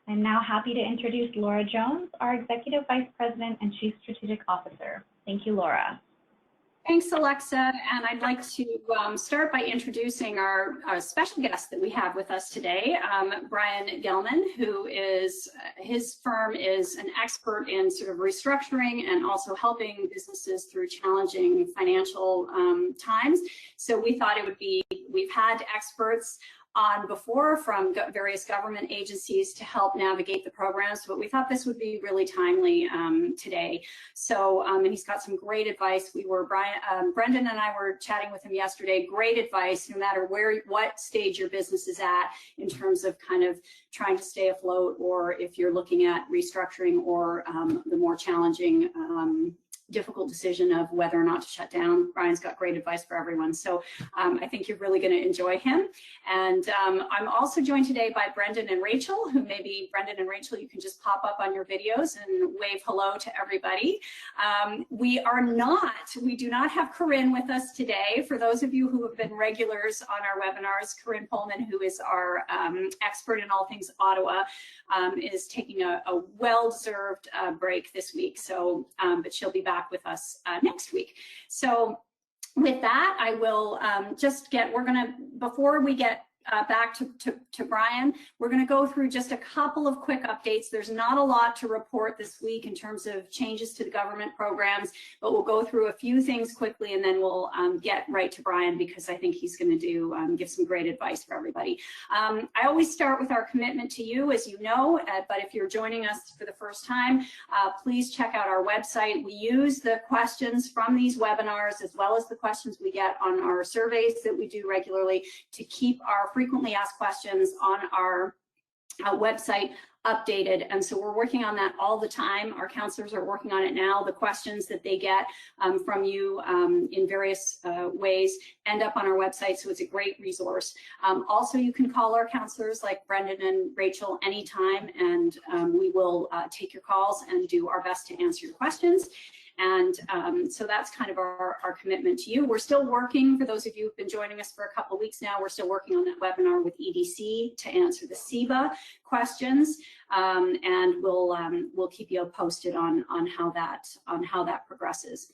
I'm now happy to introduce Laura Jones, our Executive Vice President and Chief Strategic Officer. Thank you, Laura. Thanks, Alexa, and I'd like to start by introducing our special guest that we have with us today, Bryan Gelman, who is, his firm is an expert in sort of restructuring and also helping businesses through challenging financial times. So we thought it would be, we've had experts on before from various government agencies to help navigate the programs, but we thought this would be really timely today. So, and he's got some great advice. We were, Brendan and I were chatting with him yesterday, great advice, no matter what stage your business is at in terms of kind of trying to stay afloat, or if you're looking at restructuring, or the more challenging difficult decision of whether or not to shut down. Bryan's got great advice for everyone. So I think you're really going to enjoy him. And I'm also joined today by Brendan and Rachel, who maybe, Brendan and Rachel, you can just pop up on your videos and wave hello to everybody. We do not have Corinne with us today. For those of you who have been regulars on our webinars, Corinne Pullman, who is our expert in all things Ottawa, is taking a well-deserved break this week. So, but she'll be back with us next week. So with that, I will before we get back to Bryan, we're going to go through just a couple of quick updates. There's not a lot to report this week in terms of changes to the government programs, but we'll go through a few things quickly, and then we'll get right to Bryan, because I think he's going to give some great advice for everybody. I always start with our commitment to you, as you know, but if you're joining us for the first time, please check out our website. We use the questions from these webinars, as well as the questions we get on our surveys that we do regularly, to keep our frequently asked questions on our website updated. And so we're working on that all the time. Our counselors are working on it now. The questions that they get from you in various ways end up on our website, so it's a great resource. Also, you can call our counselors like Brendan and Rachel anytime, and we will take your calls and do our best to answer your questions. And so that's kind of our commitment to you. We're still working, for those of you who've been joining us for a couple of weeks now, we're still working on that webinar with EDC to answer the CEBA questions, and we'll keep you posted on how that progresses.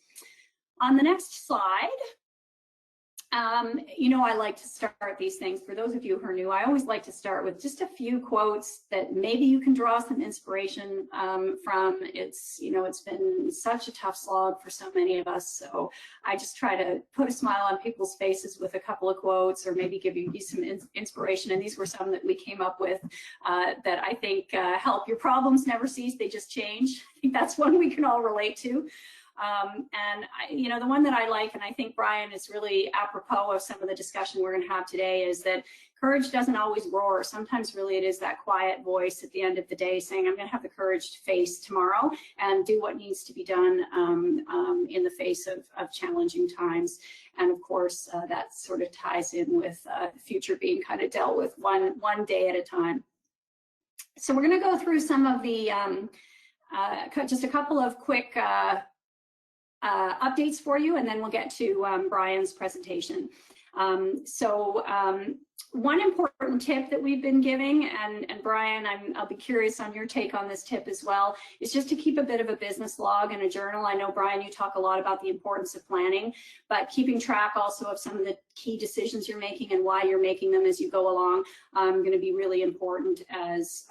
On the next slide, you know, I like to start these things, for those of you who are new, I always like to start with just a few quotes that maybe you can draw some inspiration from. It's, you know, it's been such a tough slog for so many of us, so I just try to put a smile on people's faces with a couple of quotes, or maybe give you some inspiration, and these were some that we came up with that I think help. Your problems never cease, they just change. I think that's one we can all relate to. You know, the one that I like, and I think Bryan is really apropos of some of the discussion we're going to have today, is that courage doesn't always roar. Sometimes really it is that quiet voice at the end of the day saying, I'm going to have the courage to face tomorrow and do what needs to be done in the face of challenging times. And of course, that sort of ties in with the future being kind of dealt with one day at a time. So we're going to go through some of the, just a couple of quick updates for you, and then we'll get to Bryan's presentation. One important tip that we've been giving, and Bryan, I'll be curious on your take on this tip as well, is just to keep a bit of a business log and a journal. I know, Bryan, you talk a lot about the importance of planning, but keeping track also of some of the key decisions you're making and why you're making them as you go along, going to be really important as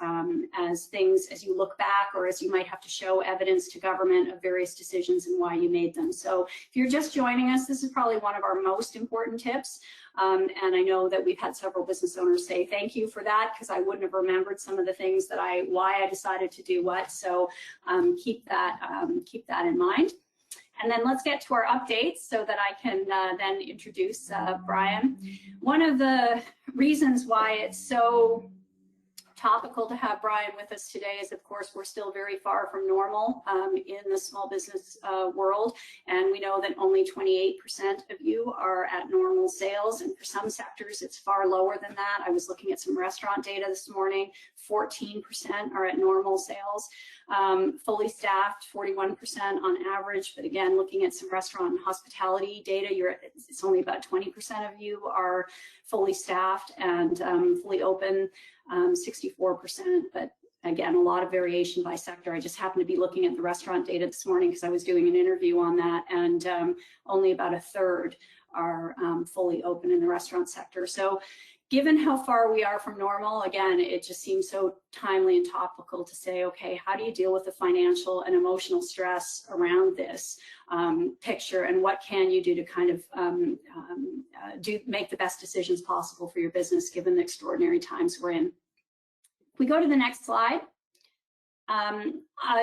things, as you look back, or as you might have to show evidence to government of various decisions and why you made them. So if you're just joining us, this is probably one of our most important tips. And I know that we've had several business owners say thank you for that, because I wouldn't have remembered some of the things that why I decided to do what. So keep that in mind. And then let's get to our updates so that I can then introduce Bryan. One of the reasons why it's so topical to have Bryan with us today is, of course, we're still very far from normal in the small business world, and we know that only 28% of you are at normal sales, and for some sectors it's far lower than that. I was looking at some restaurant data this morning, 14% are at normal sales. Fully staffed, 41% on average, but again, looking at some restaurant and hospitality data, it's only about 20% of you are fully staffed and fully open, 64%, but again, a lot of variation by sector. I just happened to be looking at the restaurant data this morning because I was doing an interview on that, and only about a third are fully open in the restaurant sector. So given how far we are from normal, again, it just seems so timely and topical to say, okay, how do you deal with the financial and emotional stress around this picture, and what can you do to kind of make the best decisions possible for your business given the extraordinary times we're in. If we go to the next slide,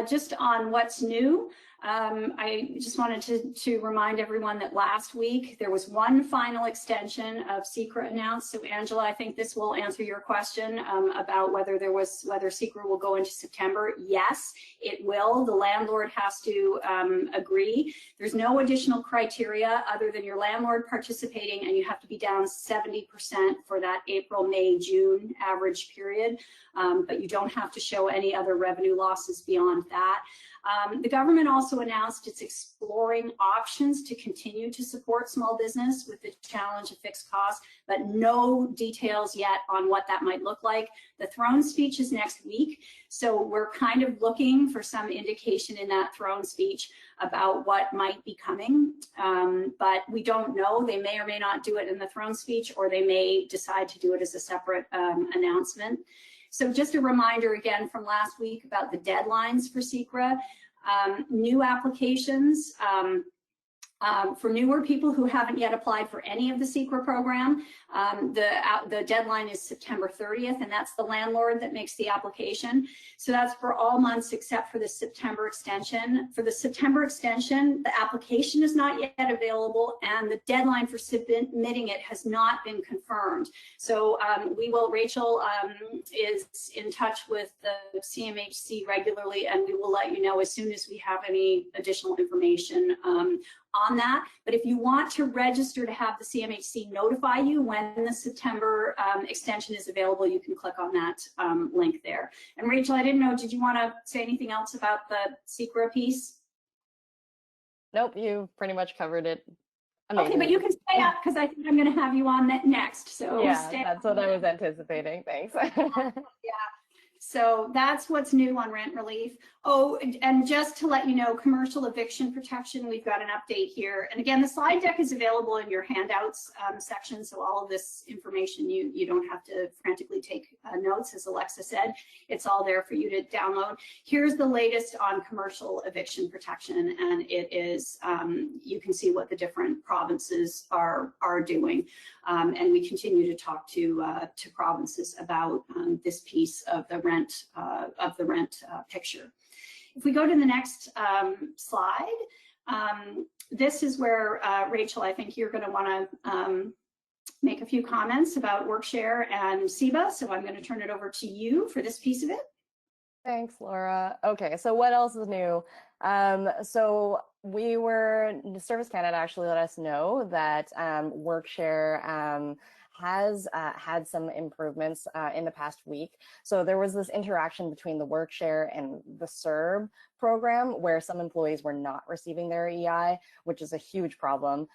just on what's new, I just wanted to remind everyone that last week there was one final extension of CECRA announced. So Angela, I think this will answer your question about whether CECRA will go into September. Yes, it will. The landlord has to agree. There's no additional criteria other than your landlord participating, and you have to be down 70% for that April, May, June average period. But you don't have to show any other revenue losses beyond that. The government also announced it's exploring options to continue to support small business with the challenge of fixed costs, but no details yet on what that might look like. The throne speech is next week, so we're kind of looking for some indication in that throne speech about what might be coming, but we don't know. They may or may not do it in the throne speech, or they may decide to do it as a separate announcement. So just a reminder again from last week about the deadlines for CECRA. New applications for newer people who haven't yet applied for any of the CECRA program, the deadline is September 30th, and that's the landlord that makes the application. So that's for all months except for the September extension. For the September extension, the application is not yet available, and the deadline for submitting it has not been confirmed. So Rachel is in touch with the CMHC regularly, and we will let you know as soon as we have any additional information on that. But if you want to register to have the CMHC notify you when the September extension is available, you can click on that link there. And Rachel, I didn't know, did you want to say anything else about the CECRA piece? Nope, you pretty much covered it. Amazing. Okay, but you can stay up because I think I'm going to have you on that next. So yeah, that's what I was anticipating. Thanks. Yeah. So that's what's new on rent relief. Oh, and just to let you know, commercial eviction protection, we've got an update here. And again, the slide deck is available in your handouts section. So all of this information, you don't have to frantically take notes, as Alexa said. It's all there for you to download. Here's the latest on commercial eviction protection. And it is, you can see what the different provinces are doing. And we continue to talk to provinces about this piece of the rent picture. If we go to the next slide, this is where Rachel, I think you're going to want to make a few comments about Workshare and CEBA. So I'm going to turn it over to you for this piece of it. Thanks, Laura. Okay, so what else is new? So Service Canada actually let us know that Workshare has had some improvements in the past week. So there was this interaction between the Workshare and the CERB program where some employees were not receiving their EI, which is a huge problem.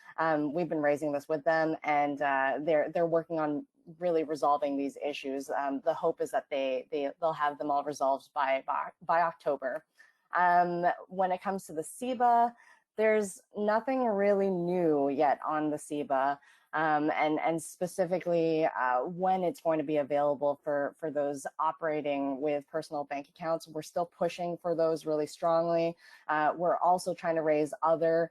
We've been raising this with them, and they're working on really resolving these issues. The hope is that they'll have them all resolved by October. When it comes to the CEBA, there's nothing really new yet on the CEBA. And specifically when it's going to be available for those operating with personal bank accounts. We're still pushing for those really strongly. We're also trying to raise other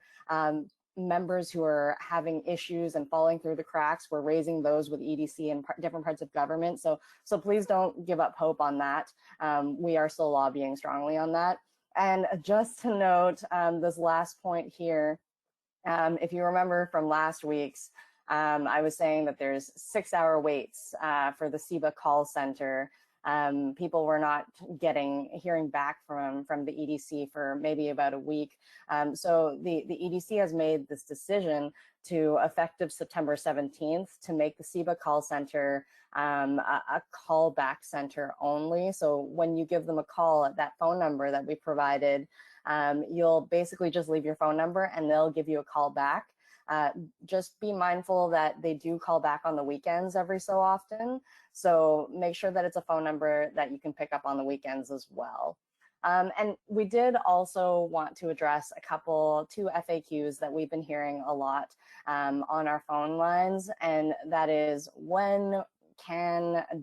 members who are having issues and falling through the cracks. We're raising those with EDC and different parts of government. So please don't give up hope on that. We are still lobbying strongly on that. And just to note this last point here, if you remember from last week's, I was saying that there's 6-hour waits for the CEBA call center. People were not hearing back from the EDC for maybe about a week. So the EDC has made this decision to, effective September 17th, to make the CEBA call center a callback center only. So when you give them a call at that phone number that we provided, you'll basically just leave your phone number and they'll give you a call back. Just be mindful that they do call back on the weekends every so often. So make sure that it's a phone number that you can pick up on the weekends as well. And we did also want to address two FAQs that we've been hearing a lot on our phone lines, and that is, when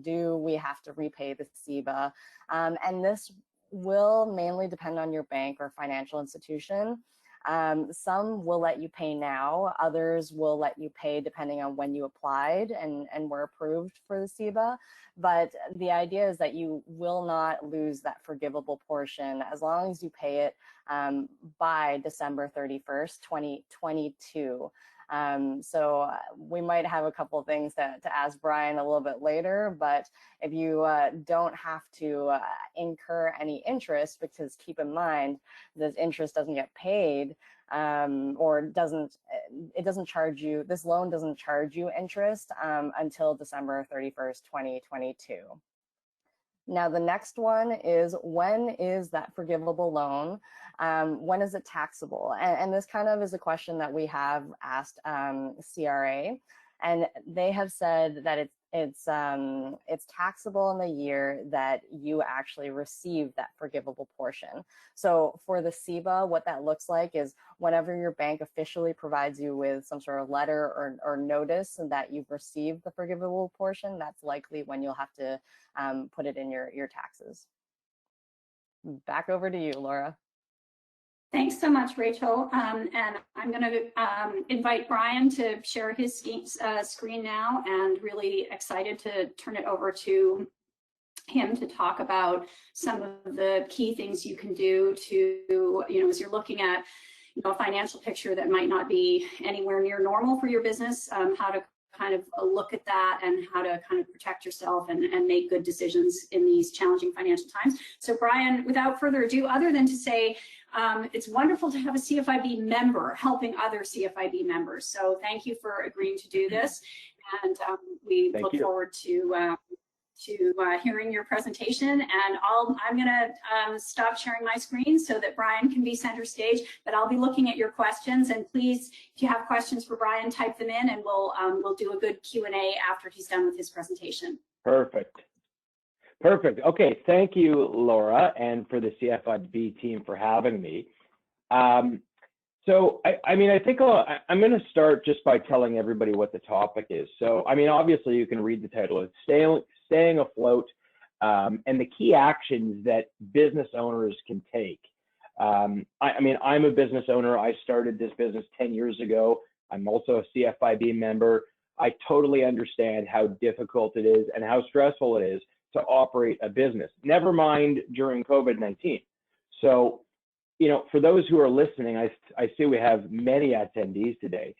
do we have to repay the CEWS? And this will mainly depend on your bank or financial institution. Some will let you pay now, others will let you pay depending on when you applied and were approved for the CEWS. But the idea is that you will not lose that forgivable portion as long as you pay it by December 31st, 2022. So we might have a couple of things to ask Bryan a little bit later, but if you don't have to incur any interest, because keep in mind this interest doesn't get paid, or it doesn't charge you, this loan doesn't charge you interest until December 31st, 2022. Now, the next one is, when is that forgivable loan? When is it taxable? And this kind of is a question that we have asked CRA, and they have said that it's taxable in the year that you actually receive that forgivable portion. So for the CEWS, what that looks like is whenever your bank officially provides you with some sort of letter or notice that you've received the forgivable portion, that's likely when you'll have to put it in your taxes. Back over to you, Laura. Thanks so much, Rachel. And I'm going to invite Bryan to share his screen now, and really excited to turn it over to him to talk about some of the key things you can do to, as you're looking at, a financial picture that might not be anywhere near normal for your business, how to kind of look at that and how to kind of protect yourself and make good decisions in these challenging financial times. So Bryan, without further ado, other than to say, it's wonderful to have a CFIB member helping other CFIB members. So thank you for agreeing to do this. And we look forward to hearing your presentation. And I'm going to stop sharing my screen so that Bryan can be center stage, but I'll be looking at your questions. And please, if you have questions for Bryan, type them in, and we'll do a good Q&A after he's done with his presentation. Perfect. Perfect. Okay, thank you, Laura, and for the CFIB team for having me. So, I think I'm going to start just by telling everybody what the topic is. So, obviously you can read the title. It's staying afloat, and the key actions that business owners can take. I'm a business owner. I started this business 10 years ago. I'm also a CFIB member. I totally understand how difficult it is and how stressful it is to operate a business, never mind during COVID-19. So, for those who are listening, I see we have many attendees today.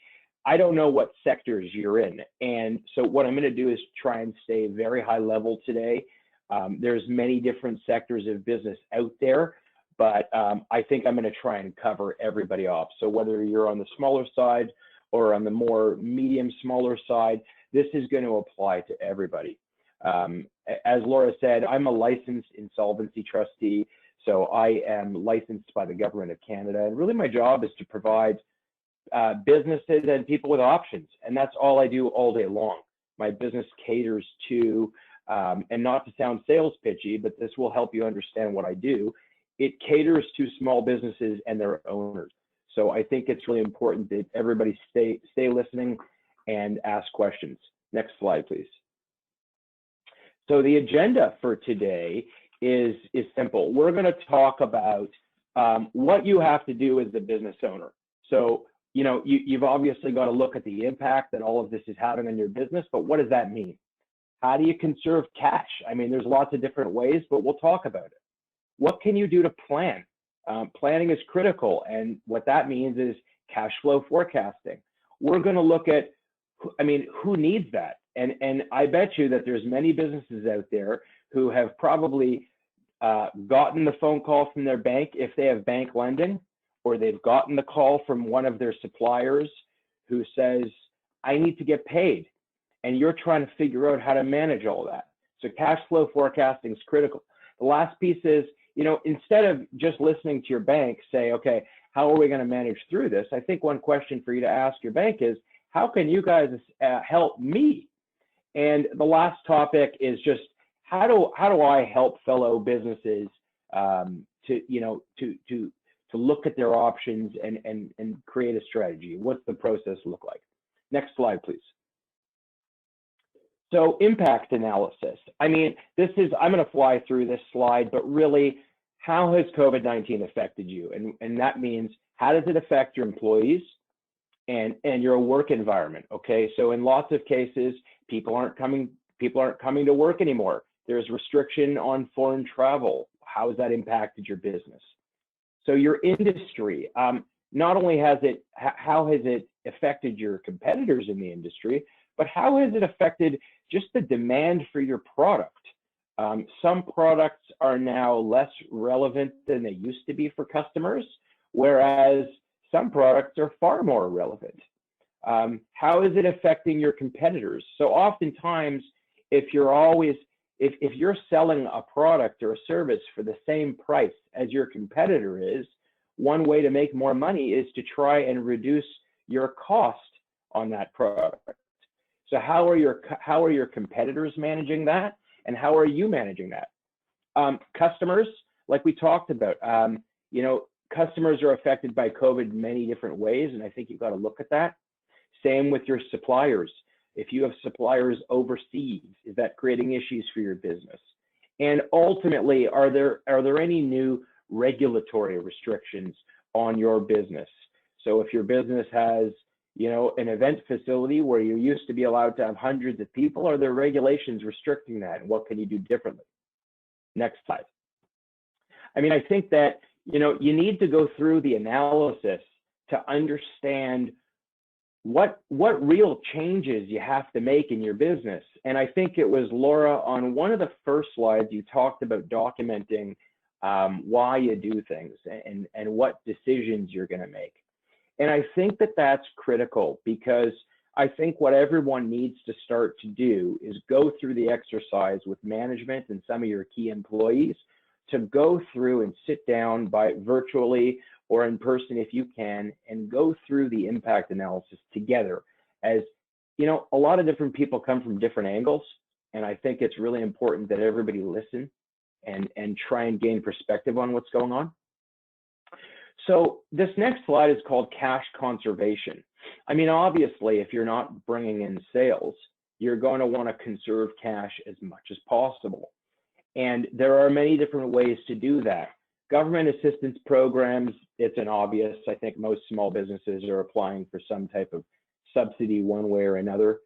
I don't know what sectors you're in. And so what I'm going to do is try and stay very high level today. There's many different sectors of business out there, but I think I'm going to try and cover everybody off. So whether you're on the smaller side or on the more medium, smaller side, this is going to apply to everybody. As Laura said, I'm a licensed insolvency trustee. So I am licensed by the government of Canada, and really my job is to provide businesses and people with options, and that's all I do all day long. My business caters to, and not to sound sales pitchy, but this will help you understand what I do, it caters to small businesses and their owners. So I think it's really important that everybody stay listening and ask questions. Next slide, please. So the agenda for today is simple. We're going to talk about what you have to do as a business owner. So, you've obviously got to look at the impact that all of this is having on your business, but what does that mean? How do you conserve cash? There's lots of different ways, but we'll talk about it. What can you do to plan? Planning is critical, and what that means is cash flow forecasting. We're going to look at, who needs that? And I bet you that there's many businesses out there who have probably gotten the phone call from their bank if they have bank lending, or they've gotten the call from one of their suppliers who says, I need to get paid. And you're trying to figure out how to manage all that. So cash flow forecasting is critical. The last piece is, instead of just listening to your bank, say, okay, how are we going to manage through this? I think one question for you to ask your bank is, how can you guys help me? And the last topic is just, how do I help fellow businesses to look at their options and create a strategy? What's the process look like? Next slide, please. So impact analysis. I mean, I'm going to fly through this slide, but really, how has COVID-19 affected you? And that means, how does it affect your employees and your work environment? Okay, so in lots of cases, people aren't coming to work anymore. There's restriction on foreign travel. How has that impacted your business? So your industry, not only how has it affected your competitors in the industry, but how has it affected just the demand for your product? Some products are now less relevant than they used to be for customers, whereas some products are far more relevant. How is it affecting your competitors? So oftentimes, if you're selling a product or a service for the same price as your competitor is, one way to make more money is to try and reduce your cost on that product. So how are your competitors managing that, and how are you managing that? Customers, like we talked about, customers are affected by COVID in many different ways, and I think you've got to look at that. Same with your suppliers. If you have suppliers overseas, is that creating issues for your business? And ultimately, are there any new regulatory restrictions on your business? So if your business has, an event facility where you used to be allowed to have hundreds of people, are there regulations restricting that? And what can you do differently? Next slide. I mean, I think that, you need to go through the analysis to understand what real changes you have to make in your business. And I think it was Laura, on one of the first slides, you talked about documenting why you do things and what decisions you're going to make. And I think that that's critical, because I think what everyone needs to start to do is go through the exercise with management and some of your key employees to go through and sit down by virtually or in person if you can, and go through the impact analysis together. As a lot of different people come from different angles, and I think it's really important that everybody listen and try and gain perspective on what's going on. So this next slide is called cash conservation. I mean, obviously, if you're not bringing in sales, you're going to want to conserve cash as much as possible. And there are many different ways to do that. Government assistance programs, it's an obvious. I think most small businesses are applying for some type of subsidy one way or another,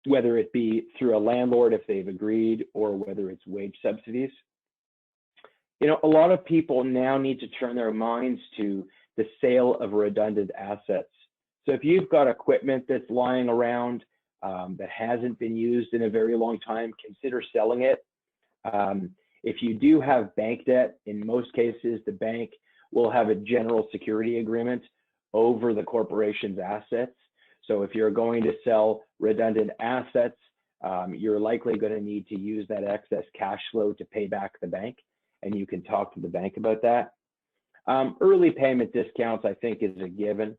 whether it be through a landlord if they've agreed, or whether it's wage subsidies. A lot of people now need to turn their minds to the sale of redundant assets. So if you've got equipment that's lying around that hasn't been used in a very long time, consider selling it. If you do have bank debt, in most cases, the bank will have a general security agreement over the corporation's assets. So if you're going to sell redundant assets, you're likely going to need to use that excess cash flow to pay back the bank, and you can talk to the bank about that. Early payment discounts, I think, is a given.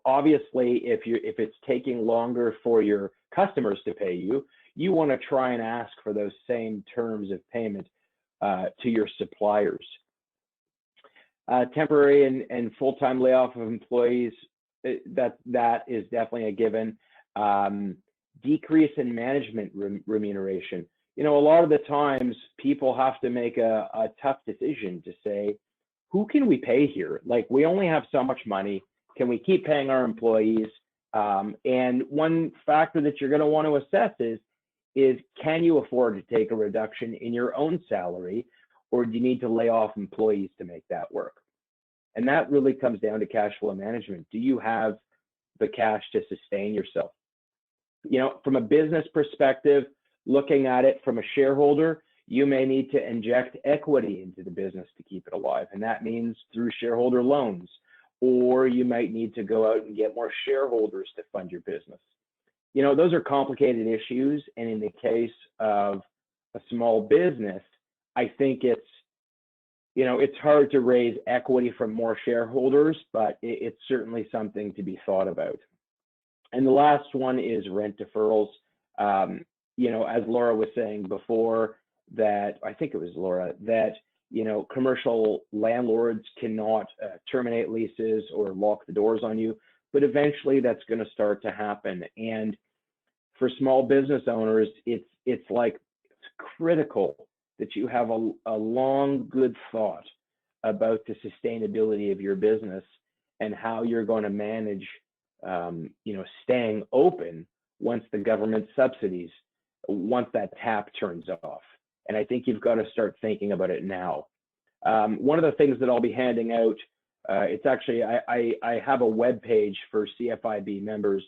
Obviously, if it's taking longer for your customers to pay you, you want to try and ask for those same terms of payment to your suppliers. Temporary and full-time layoff of employees, that is definitely a given. Decrease in management remuneration. A lot of the times people have to make a tough decision to say, who can we pay here? Like, we only have so much money. Can we keep paying our employees? And one factor that you're going to want to assess is can you afford to take a reduction in your own salary, or do you need to lay off employees to make that work? And that really comes down to cash flow management. Do you have the cash to sustain yourself? From a business perspective, looking at it from a shareholder, you may need to inject equity into the business to keep it alive. And that means through shareholder loans, or you might need to go out and get more shareholders to fund your business. Those are complicated issues. And in the case of a small business, I think it's it's hard to raise equity from more shareholders, but it's certainly something to be thought about. And the last one is rent deferrals. As Laura was saying before, that I think it was Laura, that commercial landlords cannot terminate leases or lock the doors on you, but eventually that's going to start to happen. And for small business owners, it's critical that you have a long, good thought about the sustainability of your business and how you're going to manage, staying open once the government subsidies, once that tap turns off. And I think you've got to start thinking about it now. One of the things that I'll be handing out, it's actually, I have a web page for CFIB members.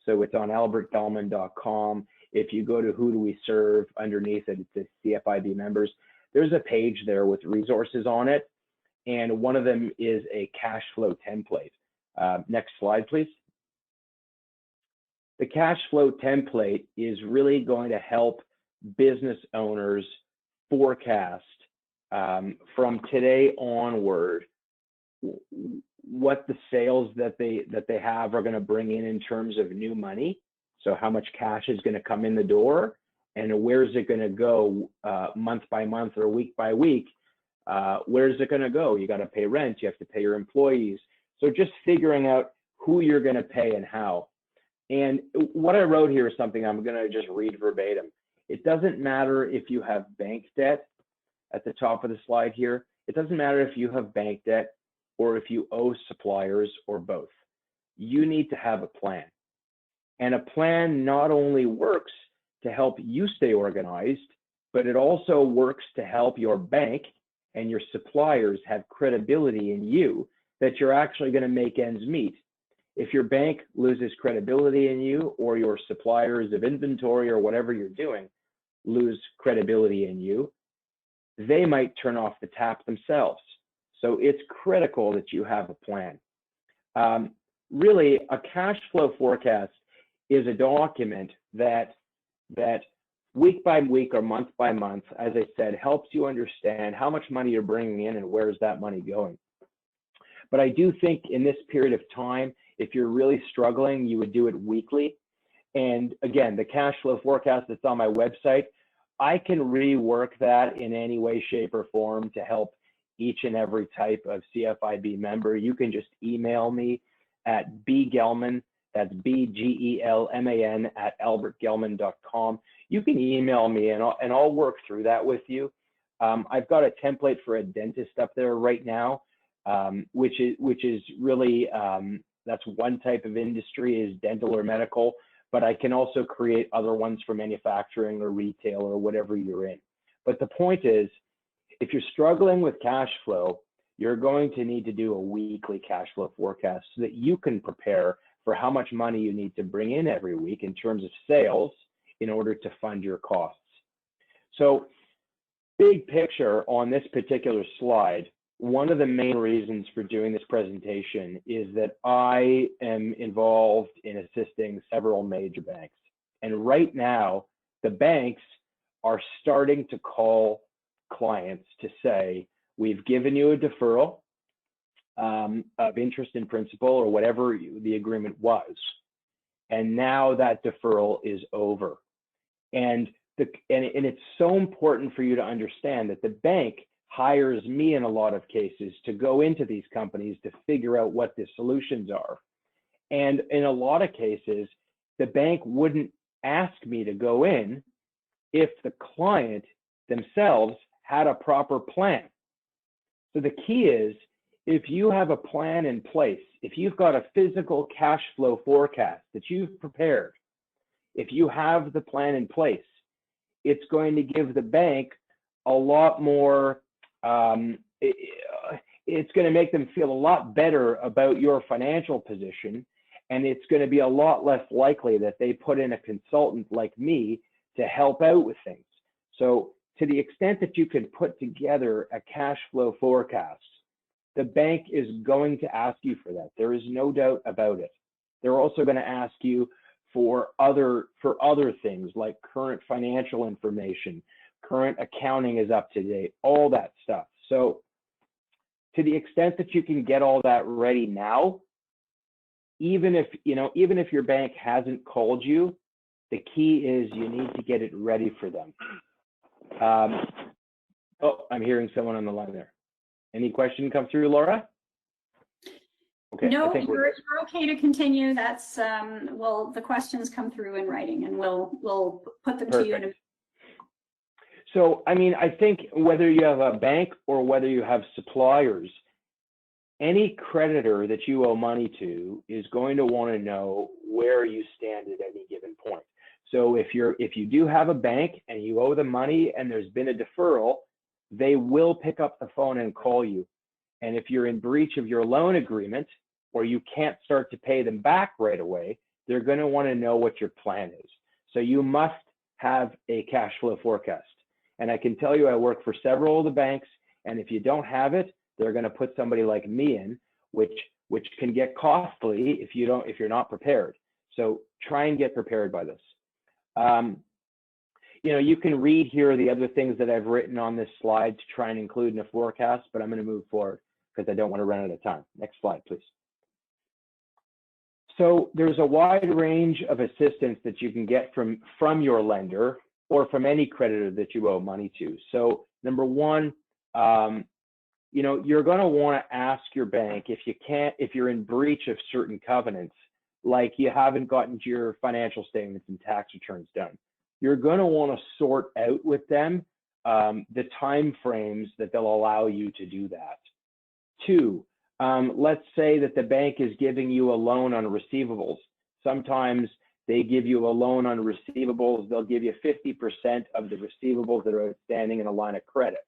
So it's on albertgelman.com. If you go to Who Do We Serve, underneath it, it says CFIB members. There's a page there with resources on it. And one of them is a cash flow template. Next slide, please. The cash flow template is really going to help business owners forecast from today onward what the sales that they have are going to bring in terms of new money. So how much cash is going to come in the door, and where's it going to go month by month or week by week? Where's it going to go? You got to pay rent, you have to pay your employees. So just figuring out who you're going to pay and how. And what I wrote here is something I'm going to just read verbatim. It doesn't matter if you have bank debt at the top of the slide here. It doesn't matter if you have bank debt or if you owe suppliers or both. You need to have a plan. And a plan not only works to help you stay organized, but it also works to help your bank and your suppliers have credibility in you that you're actually going to make ends meet. If your bank loses credibility in you, or your suppliers of inventory or whatever you're doing lose credibility in you, they might turn off the tap themselves. So it's critical that you have a plan. Really, a cash flow forecast is a document that week by week or month by month, as I said, helps you understand how much money you're bringing in and where's that money going. But I do think in this period of time, if you're really struggling, you would do it weekly. And again, the cash flow forecast that's on my website, I can rework that in any way, shape, or form to help each and every type of CFIB member. You can just email me at bgelman, that's BGELMAN @albertgelman.com. You can email me and I'll work through that with you. I've got a template for a dentist up there right now, which is really, that's one type of industry, is dental or medical, but I can also create other ones for manufacturing or retail or whatever you're in. But the point is, if you're struggling with cash flow, you're going to need to do a weekly cash flow forecast so that you can prepare for how much money you need to bring in every week in terms of sales in order to fund your costs. So big picture on this particular slide, one of the main reasons for doing this presentation is that I am involved in assisting several major banks. And right now, the banks are starting to call clients to say, we've given you a deferral of interest in principal or whatever the agreement was. And now that deferral is over. And it's so important for you to understand that the bank hires me in a lot of cases to go into these companies to figure out what the solutions are. And in a lot of cases, the bank wouldn't ask me to go in if the client themselves had a proper plan. So the key is, if you have a plan in place, if you've got a physical cash flow forecast that you've prepared, if you have the plan in place, it's going to give the bank a lot more, it's going to make them feel a lot better about your financial position, and it's going to be a lot less likely that they put in a consultant like me to help out with things. So to the extent that you can put together a cash flow forecast, the bank is going to ask you for that. There is no doubt about it. They're also going to ask you for other things like current financial information, current accounting is up to date, all that stuff. So to the extent that you can get all that ready now, even if your bank hasn't called you, the key is you need to get it ready for them. Oh, I'm hearing someone on the line there. Any question come through, Laura? Okay, no, I think you're okay to continue. That's well, the questions come through in writing, and we'll put them to you in a. So, I mean, I think whether you have a bank or whether you have suppliers, any creditor that you owe money to is going to want to know where you stand at any given point. So if you do have a bank and you owe them money and there's been a deferral, they will pick up the phone and call you. And if you're in breach of your loan agreement or you can't start to pay them back right away, they're going to want to know what your plan is. So you must have a cash flow forecast. And I can tell you, I work for several of the banks, and if you don't have it, they're going to put somebody like me in, which can get costly if you're not prepared. So try and get prepared by this. You can read here the other things that I've written on this slide to try and include in a forecast, but I'm going to move forward because I don't want to run out of time. Next slide, please. So there's a wide range of assistance that you can get from your lender or from any creditor that you owe money to. So number one, you're going to want to ask your bank if you're in breach of certain covenants, like you haven't gotten your financial statements and tax returns done. You're going to want to sort out with them the time frames that they'll allow you to do that. Two, let's say that the bank is giving you a loan on receivables. Sometimes they give you a loan on receivables. They'll give you 50% of the receivables that are outstanding in a line of credit.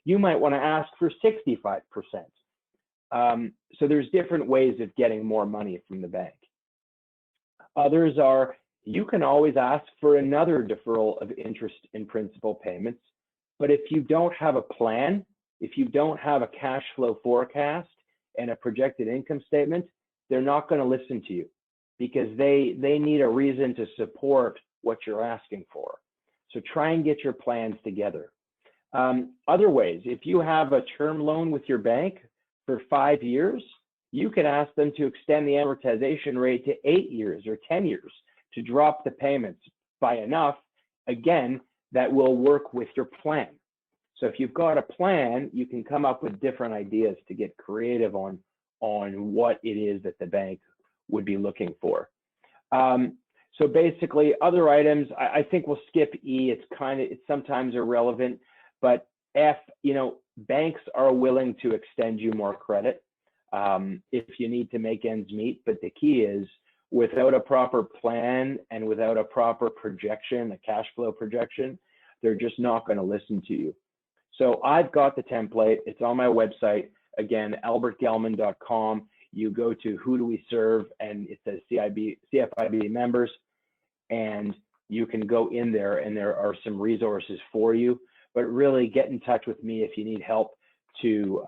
You might want to ask for 65%. So there's different ways of getting more money from the bank. Others are, you can always ask for another deferral of interest and principal payments. But if you don't have a plan, if you don't have a cash flow forecast and a projected income statement, they're not going to listen to you because they need a reason to support what you're asking for. So try and get your plans together. Other ways, if you have a term loan with your bank for 5 years, you can ask them to extend the amortization rate to 8 years or 10 years to drop the payments by enough, again, that will work with your plan. So if you've got a plan, you can come up with different ideas to get creative on what it is that the bank would be looking for. So basically, other items, I think we'll skip E. It's sometimes irrelevant, but F, banks are willing to extend you more credit if you need to make ends meet. But the key is, without a proper plan and without a proper projection, a cash flow projection, they're just not going to listen to you. So I've got the template. It's on my website. Again, albertgelman.com. You go to who do we serve, and it says CFIB members, and you can go in there, and there are some resources for you. But really, get in touch with me if you need help to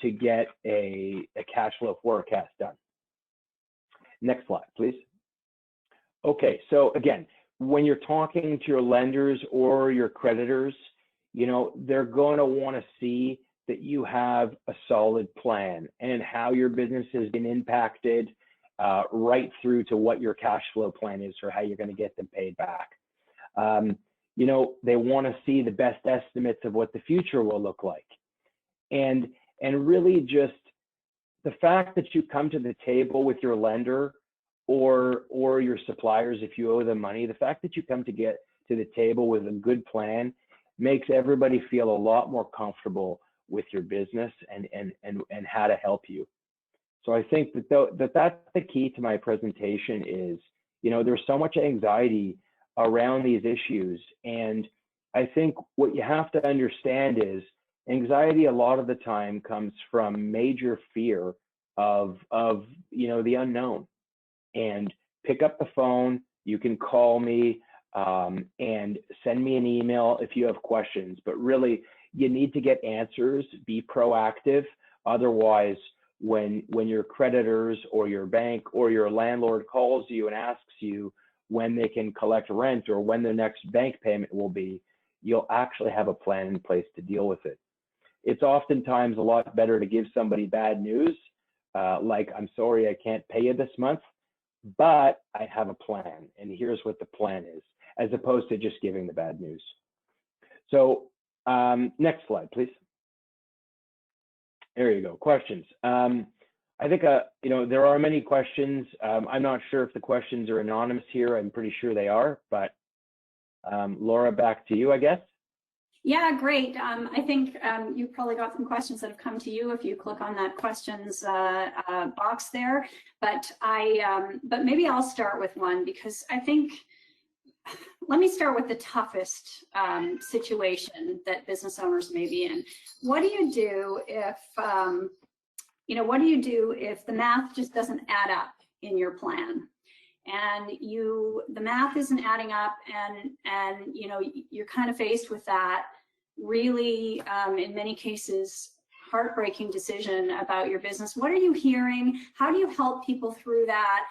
get a cash flow forecast done. Next slide, please. Okay, so again, when you're talking to your lenders or your creditors, they're going to want to see that you have a solid plan and how your business has been impacted right through to what your cash flow plan is for how you're going to get them paid back. They want to see the best estimates of what the future will look like. And really just the fact that you come to the table with your lender or your suppliers, if you owe them money, the fact that you come to get to the table with a good plan makes everybody feel a lot more comfortable with your business and how to help you. So I think that's the key to my presentation is, there's so much anxiety around these issues. And I think what you have to understand is anxiety a lot of the time comes from major fear of the unknown. And pick up the phone, you can call me and send me an email if you have questions, but really you need to get answers, be proactive. Otherwise, when your creditors or your bank or your landlord calls you and asks you when they can collect rent or when the next bank payment will be, you'll actually have a plan in place to deal with it. it's oftentimes a lot better to give somebody bad news, like, I'm sorry, I can't pay you this month, but I have a plan, and here's what the plan is, as opposed to just giving the bad news. So next slide, please. There you go, questions. I think, there are many questions. I'm not sure if the questions are anonymous here. I'm pretty sure they are, but Laura, back to you, I guess. Yeah, great. I think you've probably got some questions that have come to you if you click on that questions box there. But but maybe I'll start with one, because I think, let me start with the toughest situation that business owners may be in. What do you do if, what do you do if the math just doesn't add up in your plan? And the math isn't adding up, and you're kind of faced with that really, in many cases, heartbreaking decision about your business. What are you hearing? How do you help people through that?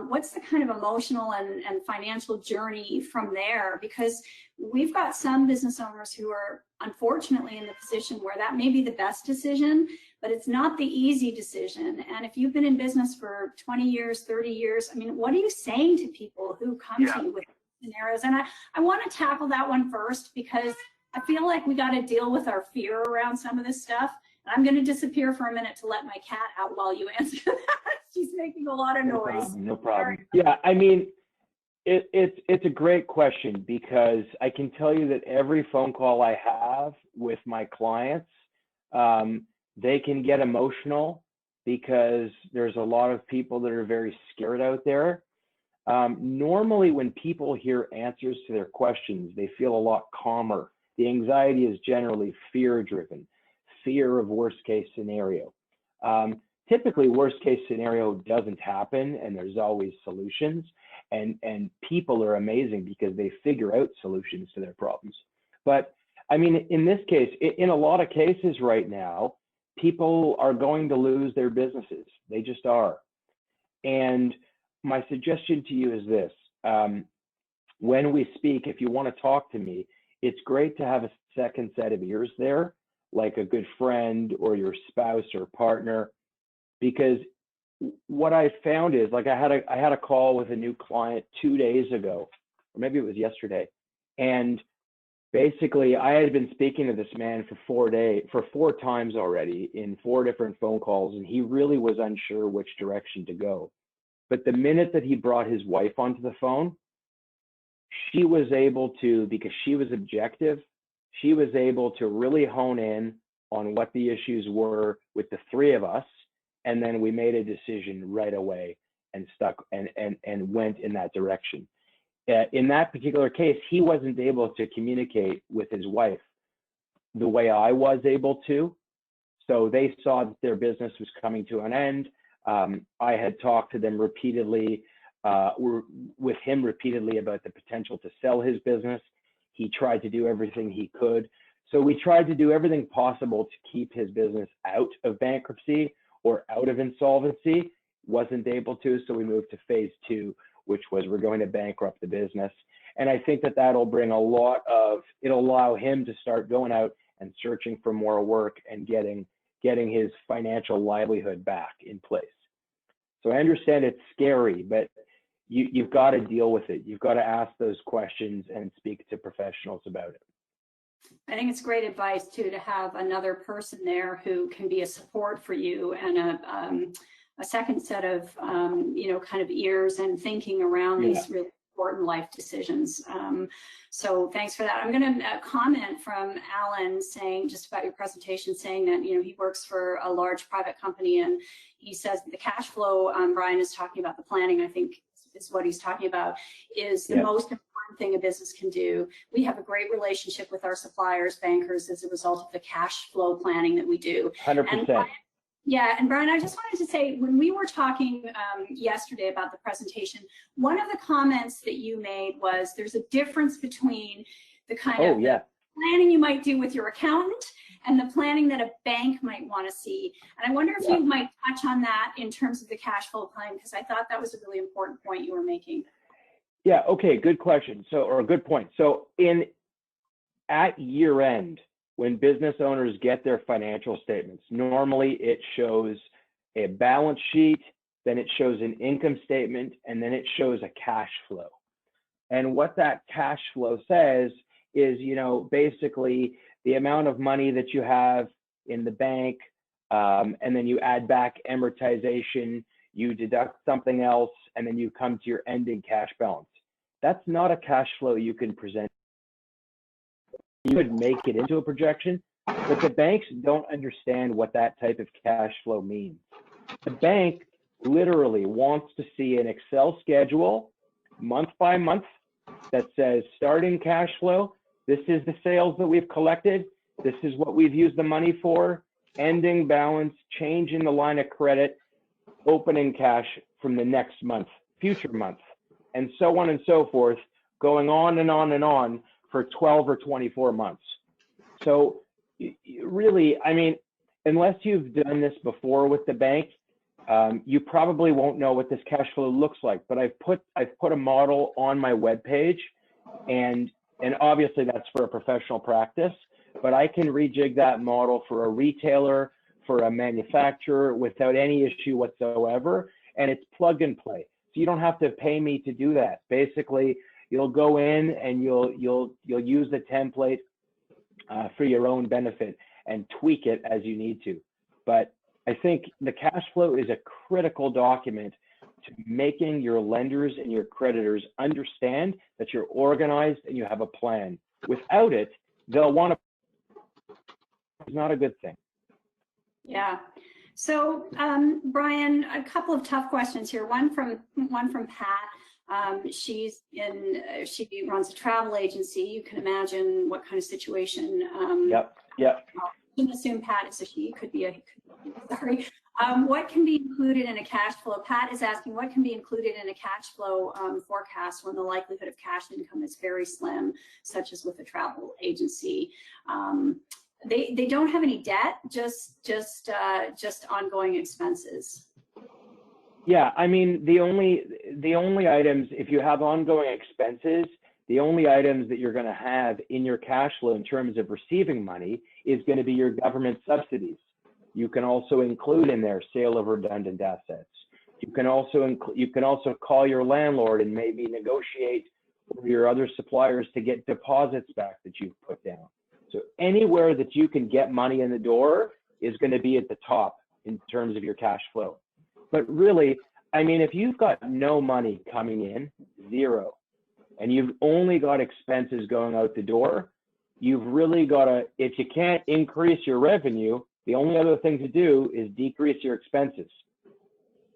What's the kind of emotional and financial journey from there? Because we've got some business owners who are unfortunately in the position where that may be the best decision, but it's not the easy decision. And if you've been in business for 20 years, 30 years, I mean, what are you saying to people who come to you with scenarios? And I want to tackle that one first, because I feel like we got to deal with our fear around some of this stuff. And I'm going to disappear for a minute to let my cat out while you answer that. She's making a lot of noise. No problem. Yeah, I mean, it's a great question, because I can tell you that every phone call I have with my clients, they can get emotional, because there's a lot of people that are very scared out there. Normally, when people hear answers to their questions, they feel a lot calmer. The anxiety is generally fear-driven, fear of worst-case scenario. Typically, worst-case scenario doesn't happen, and there's always solutions. And people are amazing, because they figure out solutions to their problems. But I mean, in this case, in a lot of cases right now, people are going to lose their businesses. They just are. And my suggestion to you is this: when we speak, if you want to talk to me, it's great to have a second set of ears there, like a good friend or your spouse or partner, because what I found is, like, I had a call with a new client 2 days ago, or maybe it was yesterday, and basically I had been speaking to this man for 4 times already in 4 different phone calls, and he really was unsure which direction to go. But the minute that he brought his wife onto the phone, she was able to, because she was objective, she was able to really hone in on what the issues were with the 3 of us. And then we made a decision right away and stuck and went in that direction. In that particular case, he wasn't able to communicate with his wife the way I was able to. So they saw that their business was coming to an end. I had talked to them repeatedly, with him repeatedly, about the potential to sell his business. He tried to do everything he could. So we tried to do everything possible to keep his business out of bankruptcy or out of insolvency. Wasn't able to, so we moved to phase 2, which was we're going to bankrupt the business. And I think that that'll bring a lot of, it'll allow him to start going out and searching for more work and getting his financial livelihood back in place. So I understand it's scary, but you've got to deal with it. You've got to ask those questions and speak to professionals about it. I think it's great advice too, to have another person there who can be a support for you, and a second set of kind of ears and thinking around these really important life decisions. So thanks for that. I'm going to comment from Alan, saying just about your presentation, saying that he works for a large private company, and he says the cash flow Brian is talking about, the planning, I think is what he's talking about, is the most important thing a business can do. We have a great relationship with our suppliers, bankers, as a result of the cash flow planning that we do. 100%. And Brian, I just wanted to say, when we were talking yesterday about the presentation, one of the comments that you made was there's a difference between the kind of planning you might do with your accountant and the planning that a bank might want to see. And I wonder if you might touch on that in terms of the cash flow plan, because I thought that was a really important point you were making. Yeah, okay, good question. So, or a good point. So at year end, when business owners get their financial statements. Normally it shows a balance sheet, then it shows an income statement, and then it shows a cash flow. And what that cash flow says is, you know, basically the amount of money that you have in the bank, and then you add back amortization, you deduct something else, and then you come to your ending cash balance. That's not a cash flow you can present. You could make it into a projection, but the banks don't understand what that type of cash flow means. The bank literally wants to see an Excel schedule month by month that says starting cash flow, this is the sales that we've collected, this is what we've used the money for, ending balance, change in the line of credit, opening cash from the next month, future month, and so on and so forth, going on and on and on for 12 or 24 months. So really, I mean, unless you've done this before with the bank, you probably won't know what this cash flow looks like. But I've put a model on my webpage, and obviously that's for a professional practice, but I can rejig that model for a retailer, for a manufacturer without any issue whatsoever, and it's plug and play. So you don't have to pay me to do that. Basically, you'll go in and you'll use the template for your own benefit and tweak it as you need to. But I think the cash flow is a critical document to making your lenders and your creditors understand that you're organized and you have a plan. Without it, they'll want to. It's not a good thing. Yeah. So, Bryan, a couple of tough questions here. One from Pat. She runs a travel agency. You can imagine what kind of situation. Yep. I can assume Pat is a she. Could be a. Sorry. What can be included in a cash flow? Pat is asking what can be included in a cash flow forecast when the likelihood of cash income is very slim, such as with a travel agency. They don't have any debt, just ongoing expenses. Yeah, I mean the only items, if you have ongoing expenses, the only items that you're going to have in your cash flow in terms of receiving money is going to be your government subsidies. You can also include in there sale of redundant assets. You can also call your landlord and maybe negotiate with your other suppliers to get deposits back that you've put down. So anywhere that you can get money in the door is going to be at the top in terms of your cash flow. But really, I mean, if you've got no money coming in, zero, and you've only got expenses going out the door, you've really got to, if you can't increase your revenue, the only other thing to do is decrease your expenses.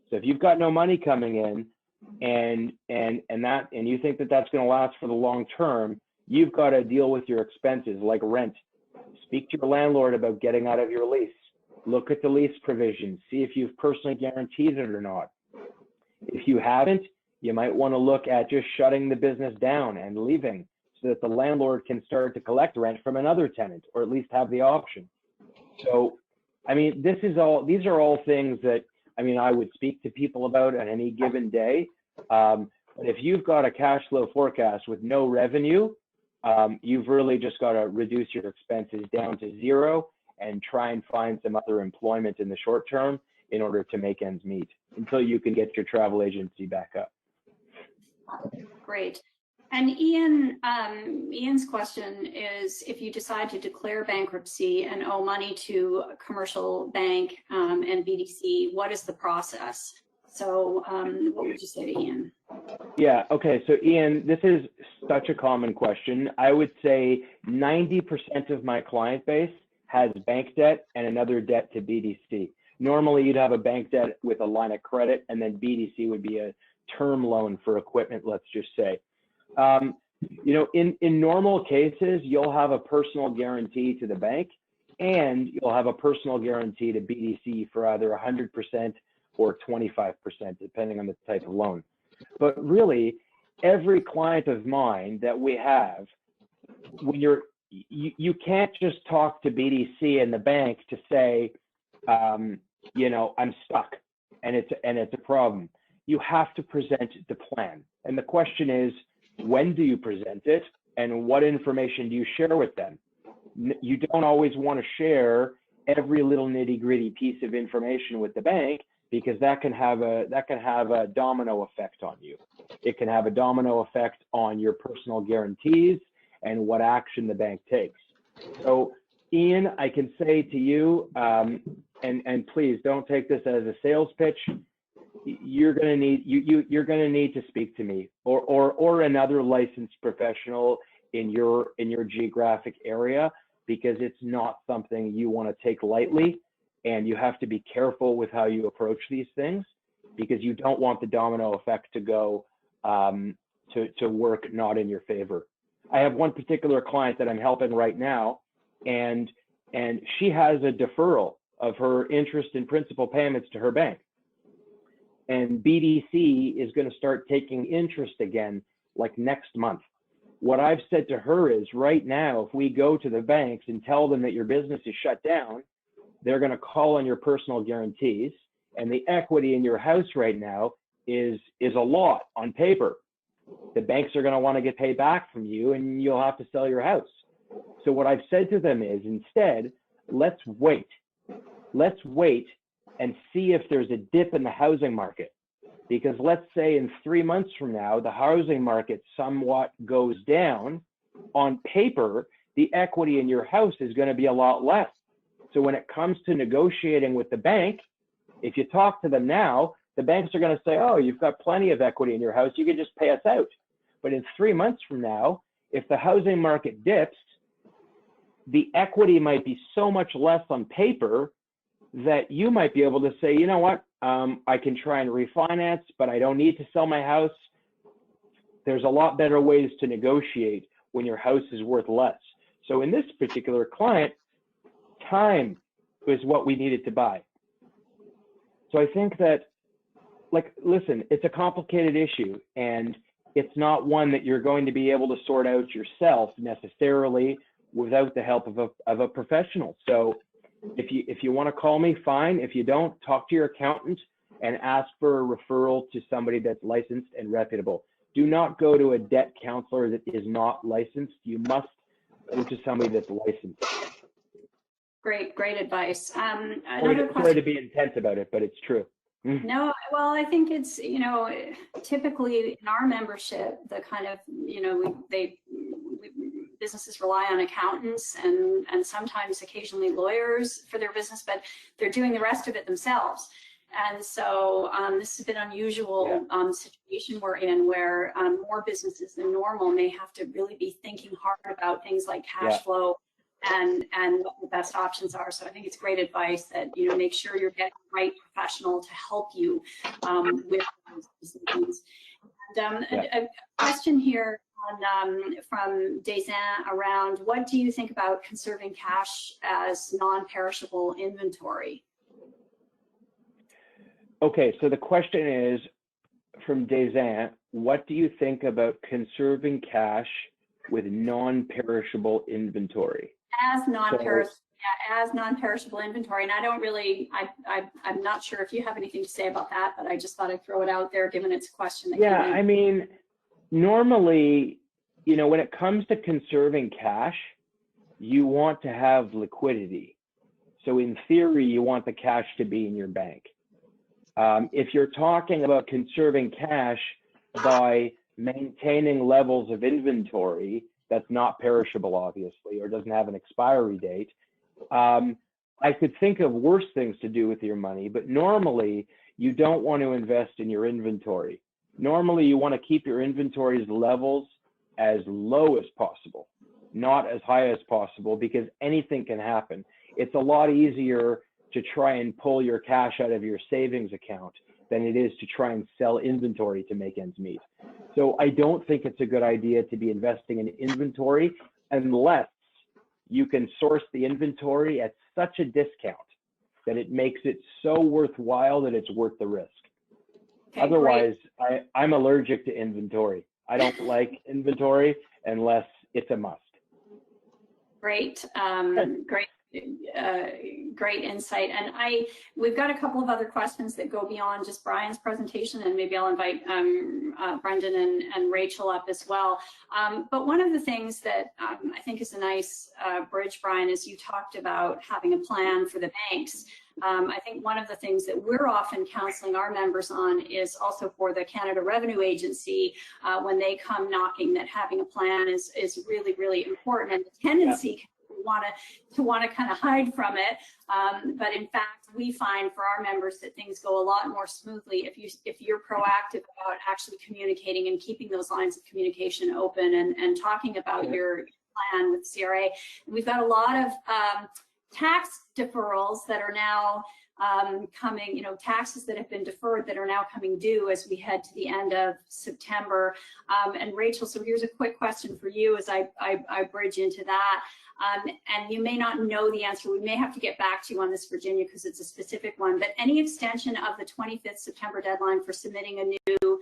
So if you've got no money coming in and you think that that's going to last for the long term, you've got to deal with your expenses like rent. Speak to your landlord about getting out of your lease. Look at the lease provisions. See if you've personally guaranteed it or not. If you haven't, you might want to look at just shutting the business down and leaving so that the landlord can start to collect rent from another tenant, or at least have the option. So, I mean, these are all things that, I mean, I would speak to people about on any given day. But if you've got a cash flow forecast with no revenue, you've really just got to reduce your expenses down to zero and try and find some other employment in the short term in order to make ends meet until you can get your travel agency back up. Great. And Ian's question is, if you decide to declare bankruptcy and owe money to a commercial bank and BDC, what is the process? So what would you say to Ian? Yeah, okay, so Ian, this is such a common question. I would say 90% of my client base has bank debt and another debt to BDC. Normally you'd have a bank debt with a line of credit, and then BDC would be a term loan for equipment, let's just say. You know, in normal cases, you'll have a personal guarantee to the bank, and you'll have a personal guarantee to BDC for either 100% or 25%, depending on the type of loan. But really, every client of mine that we have, when you can't just talk to BDC and the bank to say, you know, I'm stuck and it's a problem. You have to present the plan. And the question is, when do you present it and what information do you share with them? You don't always want to share every little nitty-gritty piece of information with the bank, because that can have a domino effect on you. It can have a domino effect on your personal guarantees and what action the bank takes. So, Ian, I can say to you, and please don't take this as a sales pitch. You're going to need to speak to me or another licensed professional in your geographic area, because it's not something you want to take lightly, and you have to be careful with how you approach these things, because you don't want the domino effect to go to work not in your favor. I have one particular client that I'm helping right now, and she has a deferral of her interest and principal payments to her bank. And BDC is going to start taking interest again, like next month. What I've said to her is, right now, if we go to the banks and tell them that your business is shut down, they're going to call on your personal guarantees, and the equity in your house right now is a lot on paper. The banks are going to want to get paid back from you, and you'll have to sell your house. So what I've said to them is, instead, let's wait. Let's wait and see if there's a dip in the housing market. Because let's say in 3 months from now, the housing market somewhat goes down. On paper, the equity in your house is going to be a lot less. So when it comes to negotiating with the bank, if you talk to them now, the banks are going to say, oh, you've got plenty of equity in your house, you can just pay us out. But in 3 months from now, if the housing market dips, the equity might be so much less on paper that you might be able to say, you know what, I can try and refinance, but I don't need to sell my house. There's a lot better ways to negotiate when your house is worth less. So in this particular client, time is what we needed to buy. So I think that, like, listen, it's a complicated issue, and it's not one that you're going to be able to sort out yourself necessarily without the help of a professional. So if you want to call me, fine. If you don't, talk to your accountant and ask for a referral to somebody that's licensed and reputable. Do not go to a debt counselor that is not licensed. You must go to somebody that's licensed. Great advice. Sorry to be intense about it, but it's true. No, well, I think it's, typically in our membership, the kind of, businesses rely on accountants and sometimes occasionally lawyers for their business, but they're doing the rest of it themselves. And so this has been an unusual situation we're in, where more businesses than normal may have to really be thinking hard about things like cash flow and what the best options are. So I think it's great advice that, make sure you're getting the right professional to help you with those things. And a question here from Desan around, what do you think about conserving cash as non-perishable inventory? Okay, so the question is from Desan, what do you think about conserving cash with non-perishable inventory? As non-perishable, as non-perishable inventory. And I don't really, I'm not sure if you have anything to say about that, but I just thought I'd throw it out there, given it's a question that came in. I mean, normally, when it comes to conserving cash, you want to have liquidity. So in theory, you want the cash to be in your bank. If you're talking about conserving cash by maintaining levels of inventory that's not perishable, obviously, or doesn't have an expiry date, I could think of worse things to do with your money, but normally you don't want to invest in your inventory. Normally you want to keep your inventory's levels as low as possible, not as high as possible, because anything can happen. It's a lot easier to try and pull your cash out of your savings account than it is to try and sell inventory to make ends meet. So I don't think it's a good idea to be investing in inventory unless you can source the inventory at such a discount that it makes it so worthwhile that it's worth the risk. Okay, otherwise, I'm allergic to inventory. I don't like inventory unless it's a must. Great, great great insight. And we've got a couple of other questions that go beyond just Brian's presentation, and maybe I'll invite Brendan and Rachel up as well. But one of the things that I think is a nice bridge, Brian, is you talked about having a plan for the banks. I think one of the things that we're often counseling our members on is also for the Canada Revenue Agency, when they come knocking, that having a plan is really, really important. And the tendency to want to kind of hide from it, but in fact, we find for our members that things go a lot more smoothly if you're proactive about actually communicating and keeping those lines of communication open and talking about your plan with CRA. And we've got a lot of tax deferrals that are now coming, taxes that have been deferred that are now coming due as we head to the end of September. And Rachel, so here's a quick question for you as I bridge into that. And you may not know the answer. We may have to get back to you on this, Virginia, because it's a specific one. But any extension of the 25th September deadline for submitting a new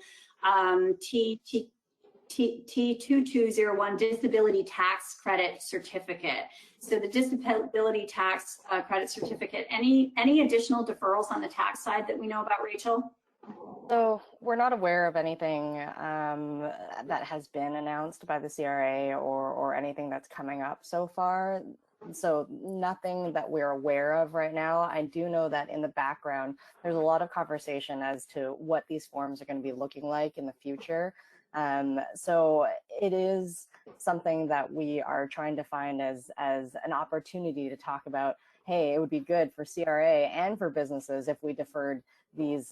T2201 disability tax credit certificate. So the disability tax credit certificate, any additional deferrals on the tax side that we know about, Rachel? So we're not aware of anything that has been announced by the CRA or anything that's coming up so far. So nothing that we're aware of right now. I do know that in the background, there's a lot of conversation as to what these forms are going to be looking like in the future. So it is something that we are trying to find as an opportunity to talk about, hey, it would be good for CRA and for businesses if we deferred these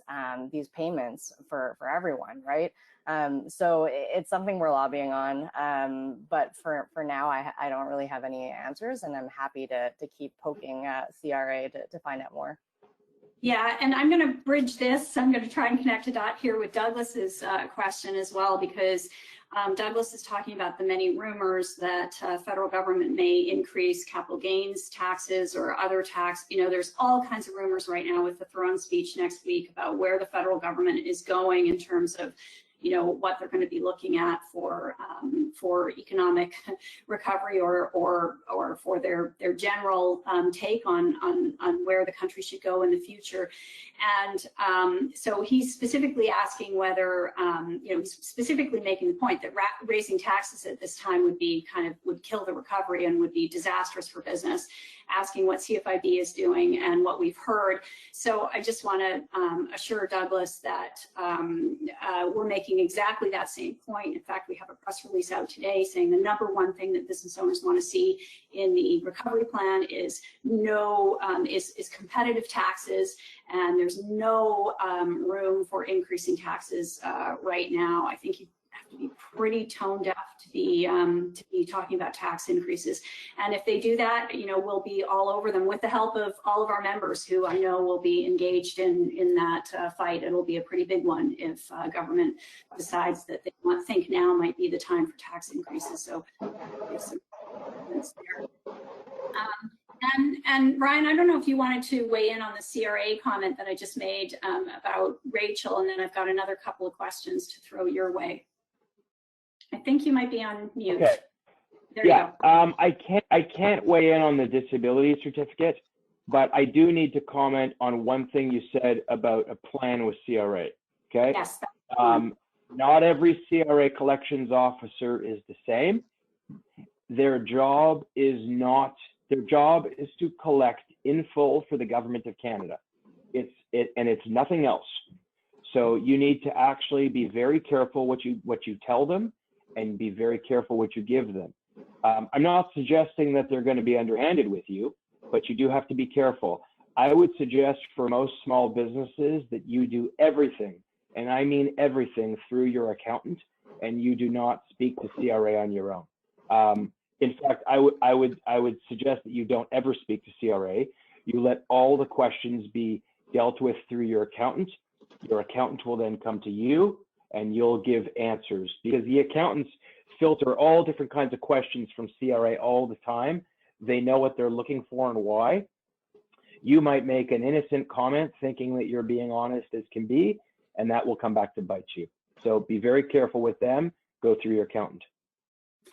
payments for everyone, right? So it's something we're lobbying on, but for now, I don't really have any answers, and I'm happy to keep poking CRA to find out more. Yeah, and I'm going to bridge this. I'm going to try and connect a dot here with Douglas's question as well, because Douglas is talking about the many rumors that federal government may increase capital gains taxes or other tax. There's all kinds of rumors right now with the throne speech next week about where the federal government is going in terms of what they're going to be looking at for economic recovery or for their general take on where the country should go in the future. And so he's specifically asking whether, he's specifically making the point that raising taxes at this time would kill the recovery and would be disastrous for business, asking what CFIB is doing and what we've heard. So I just want to assure Douglas that we're making exactly that same point. In fact, we have a press release out today saying the number one thing that business owners want to see in the recovery plan is is competitive taxes, and there's no room for increasing taxes right now. I think you have to be pretty tone deaf to be talking about tax increases. And if they do that, we'll be all over them with the help of all of our members who I know will be engaged in that fight. It'll be a pretty big one if government decides that they think now might be the time for tax increases. So there's some evidence there. And Bryan, I don't know if you wanted to weigh in on the CRA comment that I just made about Rachel, and then I've got another couple of questions to throw your way. I think you might be on mute. Okay. There you go. I can't weigh in on the disability certificate, but I do need to comment on one thing you said about a plan with CRA. Okay. Yes. Not every CRA collections officer is the same. Their job is to collect in full for the government of Canada. It's nothing else. So you need to actually be very careful what you tell them, and be very careful what you give them. I'm not suggesting that they're going to be underhanded with you, but you do have to be careful. I would suggest for most small businesses that you do everything, and I mean everything, through your accountant, and you do not speak to CRA on your own. In fact, I would suggest that you don't ever speak to CRA. You let all the questions be dealt with through your accountant. Your accountant will then come to you, and you'll give answers, because the accountants filter all different kinds of questions from CRA all the time. They know what they're looking for and why. You might make an innocent comment thinking that you're being honest as can be, and that will come back to bite you. So be very careful with them. Go through your accountant.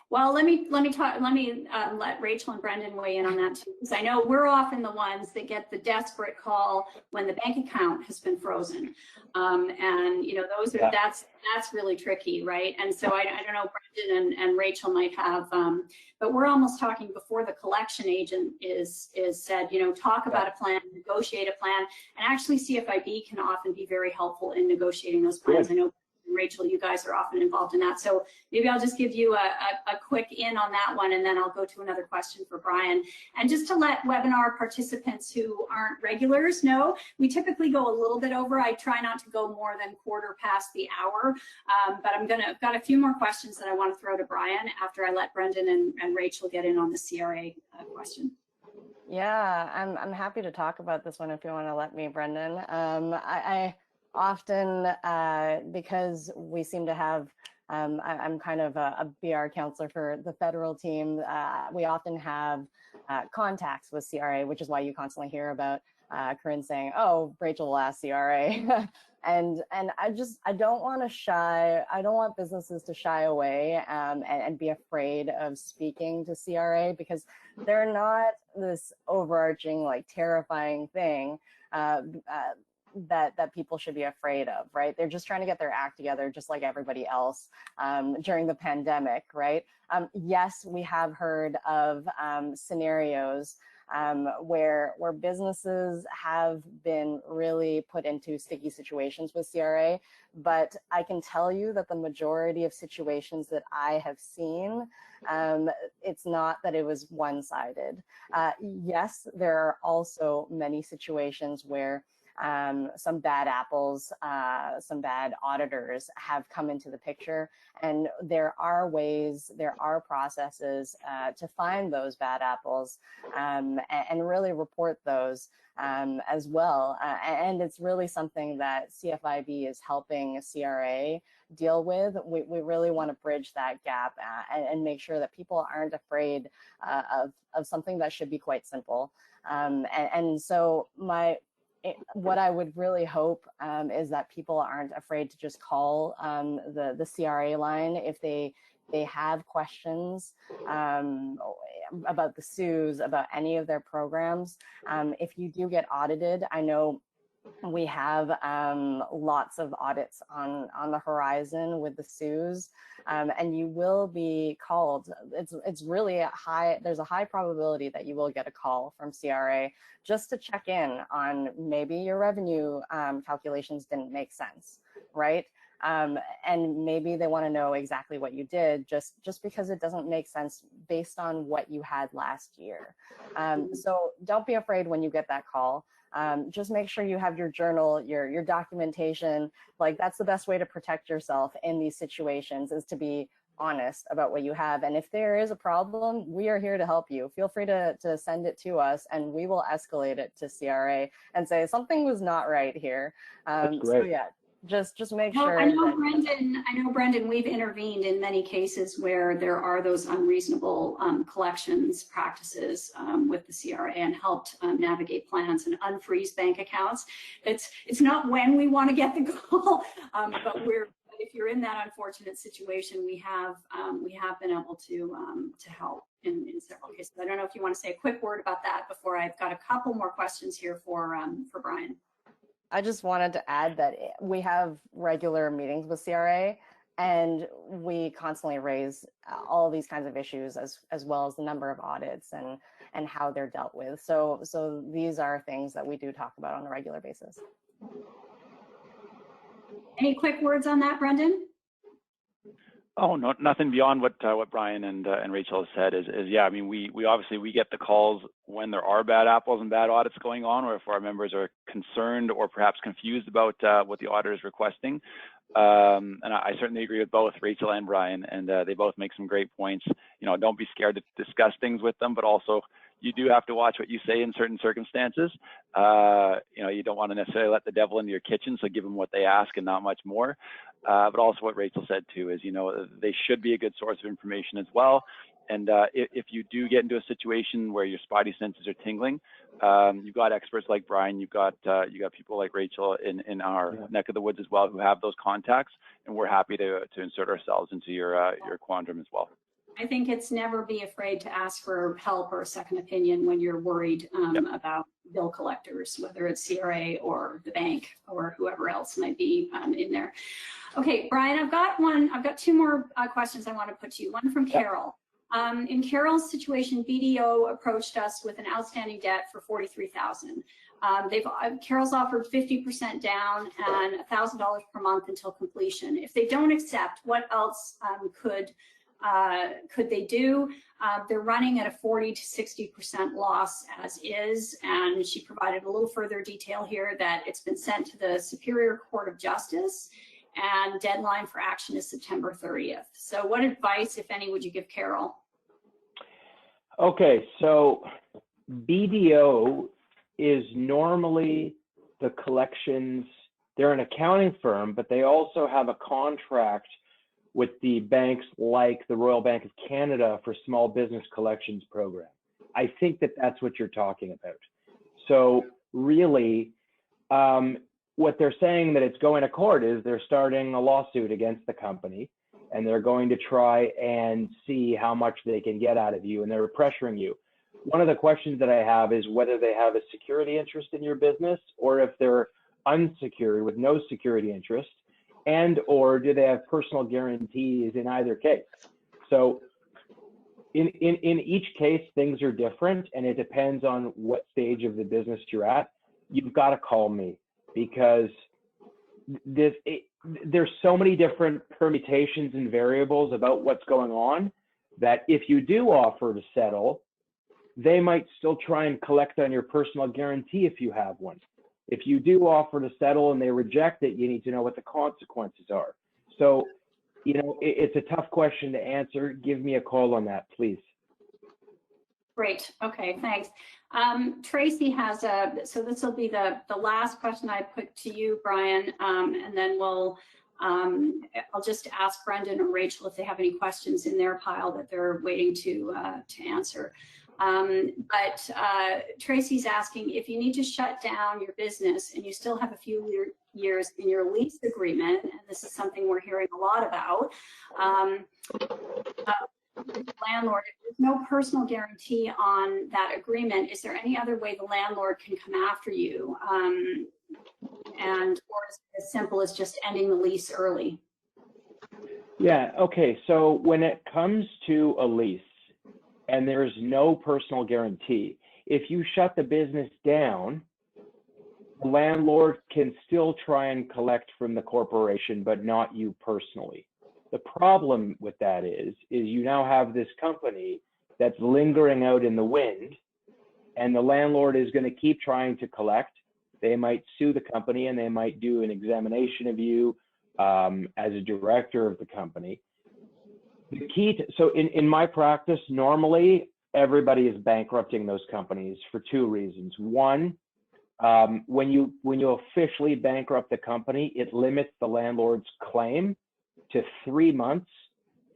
Well, let Rachel and Brendan weigh in on that too, because I know we're often the ones that get the desperate call when the bank account has been frozen, and you know that's really tricky, right? And so I don't know, Brendan and Rachel might have, but we're almost talking before the collection agent is said, you know, talk about a plan, negotiate a plan, and actually CFIB can often be very helpful in negotiating those plans. Good. I know, Rachel, you guys are often involved in that. So maybe I'll just give you a quick in on that one, and then I'll go to another question for Bryan. And just to let webinar participants who aren't regulars know, we typically go a little bit over. I try not to go more than quarter past the hour, but I've got a few more questions that I want to throw to Bryan after I let Brendan and Rachel get in on the CRA question. Yeah, I'm happy to talk about this one if you want to let me, Brendan. I often, because we seem to have, I'm kind of a BR counselor for the federal team, we often have contacts with CRA, which is why you constantly hear about Corinne saying, oh, Rachel will ask CRA. and I don't want businesses to shy away and be afraid of speaking to CRA, because they're not this overarching, like, terrifying thing that people should be afraid of, right? They're just trying to get their act together, just like everybody else during the pandemic, right? Yes, we have heard of scenarios where businesses have been really put into sticky situations with CRA, but I can tell you that the majority of situations that I have seen, it's not that it was one-sided. Yes, there are also many situations where some bad apples, some bad auditors have come into the picture, and there are ways, there are processes to find those bad apples and really report those as well. And it's really something that CFIB is helping CRA deal with. We really want to bridge that gap and make sure that people aren't afraid of something that should be quite simple. And so what I would really hope is that people aren't afraid to just call the CRA line if they have questions about the CEWS, about any of their programs. If you do get audited, I know we have lots of audits on the horizon with the CEWS, and you will be called. It's really there's a high probability that you will get a call from CRA just to check in on maybe your revenue calculations didn't make sense, right? And maybe they want to know exactly what you did just because it doesn't make sense based on what you had last year. So don't be afraid when you get that call. Just make sure you have your journal, your documentation. Like, that's the best way to protect yourself in these situations, is to be honest about what you have. And if there is a problem, we are here to help you. Feel free to send it to us, and we will escalate it to CRA and say something was not right here. That's great. So yeah, just make sure. I know, Brendan, we've intervened in many cases where there are those unreasonable collections practices with the CRA, and helped navigate plans and unfreeze bank accounts. It's not when we want to get the call, but if you're in that unfortunate situation, we have been able to help in several cases. I don't know if you want to say a quick word about that before I've got a couple more questions here for Bryan. I just wanted to add that we have regular meetings with CRA, and we constantly raise all these kinds of issues, as well as the number of audits and how they're dealt with. So these are things that we do talk about on a regular basis. Any quick words on that, Brendan? Oh, no, nothing beyond what Bryan and Rachel said. Is yeah, I mean, we obviously get the calls when there are bad apples and bad audits going on, or if our members are concerned or perhaps confused about what the auditor is requesting. And I certainly agree with both Rachel and Bryan, and they both make some great points. You know, don't be scared to discuss things with them, but also you do have to watch what you say in certain circumstances. You know, you don't want to necessarily let the devil into your kitchen, so give them what they ask and not much more. But also what Rachel said too is, you know, they should be a good source of information as well. And if you do get into a situation where your spidey senses are tingling, you've got experts like Bryan, you got people like Rachel in our neck of the woods as well, who have those contacts, and we're happy to insert ourselves into your quandrum as well. I think it's never be afraid to ask for help or a second opinion when you're worried about bill collectors, whether it's CRA or the bank or whoever else might be in there. Okay, Brian, I've got two more questions I want to put to you. One from Carol. In Carol's situation, BDO approached us with an outstanding debt for $43,000. Carol's offered 50% down and $1,000 per month until completion. If they don't accept, what else could they do? They're running at a 40 to 60% loss as is, and she provided a little further detail here that it's been sent to the Superior Court of Justice, and deadline for action is September 30th. So what advice, if any, would you give Carol? Okay, so BDO is normally the collections, they're an accounting firm, but they also have a contract with the banks like the Royal Bank of Canada for small business collections program. I think that that's what you're talking about. So really, what they're saying that it's going to court is they're starting a lawsuit against the company, and they're going to try and see how much they can get out of you, and they're pressuring you. One of the questions that I have is whether they have a security interest in your business, or if they're unsecured with no security interest, and or do they have personal guarantees in either case. So in each case, things are different, and it depends on what stage of the business you're at. You've got to call me, because there's so many different permutations and variables about what's going on that if you do offer to settle, they might still try and collect on your personal guarantee if you have one. If you do offer to settle and they reject it, you need to know what the consequences are. So, you know, it's a tough question to answer. Give me a call on that, please. Great. Okay, thanks. Tracy has so this will be the last question I put to you, Brian, and then I'll just ask Brendan or Rachel if they have any questions in their pile that they're waiting to answer. But Tracy's asking, if you need to shut down your business and you still have a few years in your lease agreement, and this is something we're hearing a lot about, landlord, if there's no personal guarantee on that agreement, is there any other way the landlord can come after you? Or is it as simple as just ending the lease early? Yeah, okay, so when it comes to a lease and there's no personal guarantee, if you shut the business down, the landlord can still try and collect from the corporation, but not you personally. The problem with that is you now have this company that's lingering out in the wind, and the landlord is going to keep trying to collect. They might sue the company, and they might do an examination of you as a director of the company. The key so in my practice, normally everybody is bankrupting those companies for two reasons. One, when you officially bankrupt the company, it limits the landlord's claim to 3 months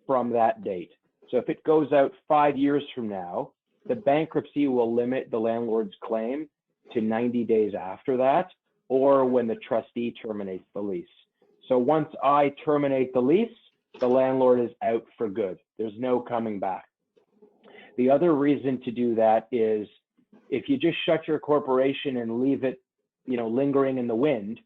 from that date. So if it goes out 5 years from now, the bankruptcy will limit the landlord's claim to 90 days after that, or when the trustee terminates the lease. So once I terminate the lease, the landlord is out for good. There's no coming back. The other reason to do that is if you just shut your corporation and leave it, you know, lingering in the wind,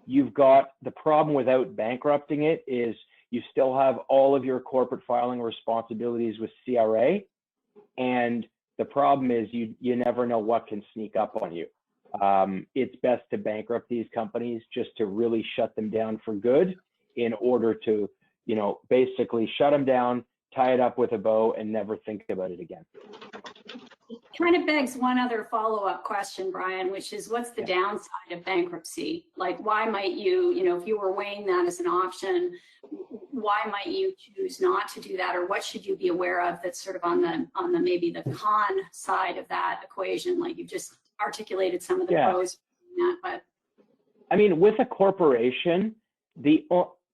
you've got the problem without bankrupting it is you still have all of your corporate filing responsibilities with CRA, and the problem is you never know what can sneak up on you. It's best to bankrupt these companies just to really shut them down for good, in order to, you know, basically shut them down, tie it up with a bow, and never think about it again. It kind of begs one other follow-up question, Brian, which is what's the downside of bankruptcy? Like, why might you, you know, if you were weighing that as an option, why might you choose not to do that? Or what should you be aware of that's sort of on the maybe the con side of that equation? Like, you just articulated some of the pros of that, but I mean, with a corporation,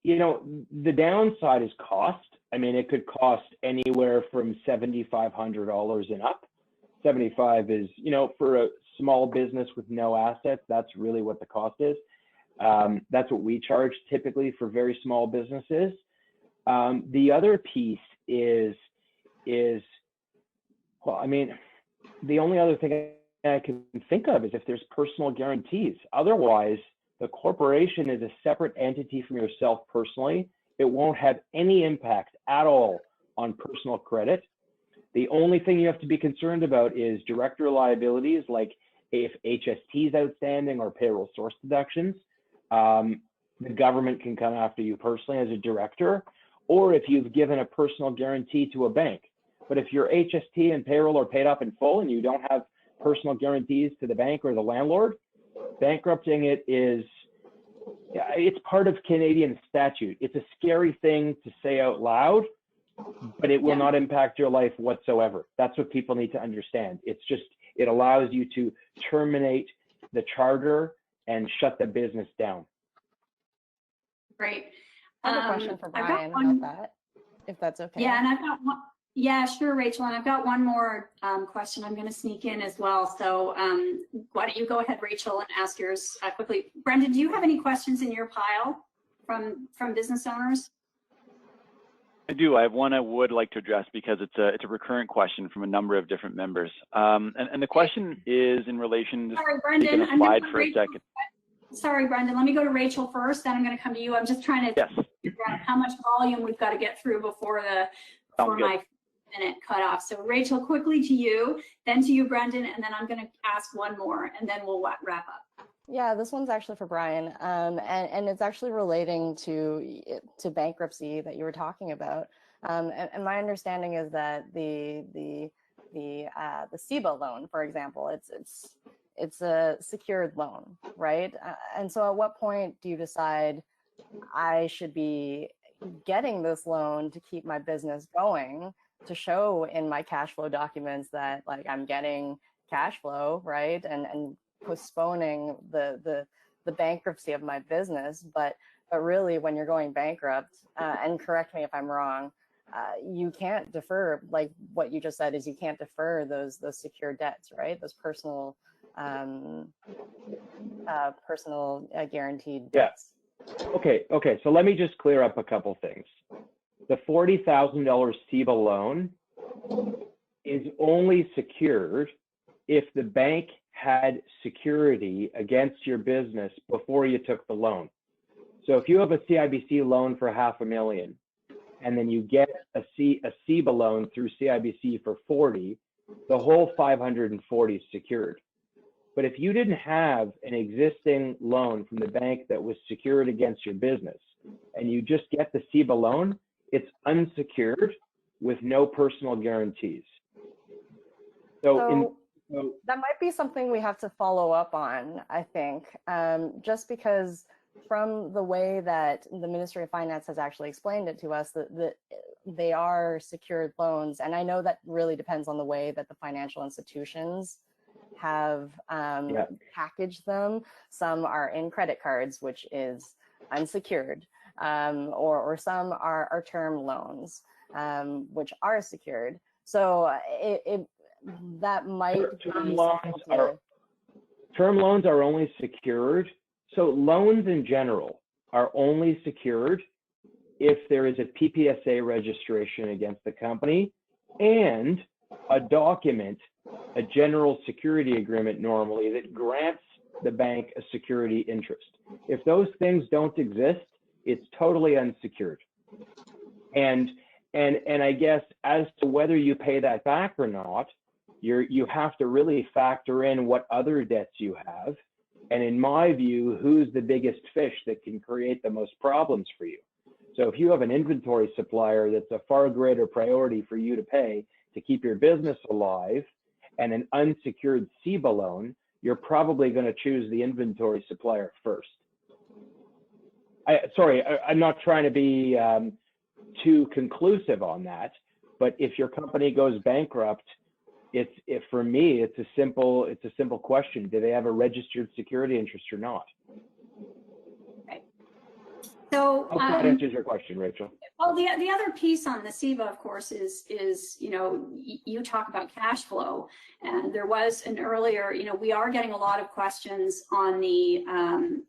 you know, the downside is cost. I mean, it could cost anywhere from $7,500 and up. 75 is, you know, for a small business with no assets, that's really what the cost is. That's what we charge typically for very small businesses. The other piece is, well, I mean, the only other thing I can think of is if there's personal guarantees. Otherwise, the corporation is a separate entity from yourself personally. It won't have any impact at all on personal credit. The only thing you have to be concerned about is director liabilities, like if HST is outstanding or payroll source deductions. The government can come after you personally as a director, or if you've given a personal guarantee to a bank. But if your HST and payroll are paid up in full and you don't have personal guarantees to the bank or the landlord, bankrupting it is, it's part of Canadian statute. It's a scary thing to say out loud, but it will not impact your life whatsoever. That's what people need to understand. It's just, it allows you to terminate the charter and shut the business down. Great. I have a question for Bryan about that, if that's okay. Yeah, and I've got one. Yeah, sure, Rachel. And I've got one more question I'm going to sneak in as well. So why don't you go ahead, Rachel, and ask yours quickly. Brendan, do you have any questions in your pile from business owners? I do. I have one I would like to address because it's a recurrent question from a number of different members. And the question is in relation to— Sorry, Brendan, I'm slide for a second. Sorry, Brendan, let me go to Rachel first, then I'm going to come to you. I'm just trying to figure out how much volume we've got to get through before my minute cut off. So Rachel, quickly to you, then to you, Brendan, and then I'm going to ask one more, and then we'll wrap up. Yeah, this one's actually for Bryan, and it's actually relating to bankruptcy that you were talking about. And my understanding is that the CEBA loan, for example, it's a secured loan, right? And so at what point do you decide I should be getting this loan to keep my business going, to show in my cash flow documents that like I'm getting cash flow, right? And postponing the bankruptcy of my business, but really when you're going bankrupt, and correct me if I'm wrong, you can't defer, like what you just said is you can't defer those secured debts, right? Those personal guaranteed debts. Okay. So let me just clear up a couple things. The $40,000 CEBA loan is only secured if the bank had security against your business before you took the loan. So if you have a CIBC loan for $500,000 and then you get a CEBA loan through CIBC for 40, the whole 540 is secured. But if you didn't have an existing loan from the bank that was secured against your business and you just get the CEBA loan, it's unsecured with no personal guarantees. So that might be something we have to follow up on, I think, just because from the way that the Ministry of Finance has actually explained it to us, that they are secured loans. And I know that really depends on the way that the financial institutions have packaged them. Some are in credit cards, which is unsecured, or some are term loans, which are secured. So that might term loans are only secured. So loans in general are only secured if there is a PPSA registration against the company and a document, a general security agreement normally, that grants the bank a security interest. If those things don't exist, it's totally unsecured. And I guess as to whether you pay that back or not, you have to really factor in what other debts you have. And in my view, who's the biggest fish that can create the most problems for you? So if you have an inventory supplier that's a far greater priority for you to pay to keep your business alive, and an unsecured CEBA loan, you're probably going to choose the inventory supplier first. I'm not trying to be too conclusive on that, but if your company goes bankrupt, for me, it's a simple question. Do they have a registered security interest or not? Right. So I hope that answers your question, Rachel. Well, the other piece on the CEWS, of course, is you talk about cash flow, and there was an earlier, we are getting a lot of questions on the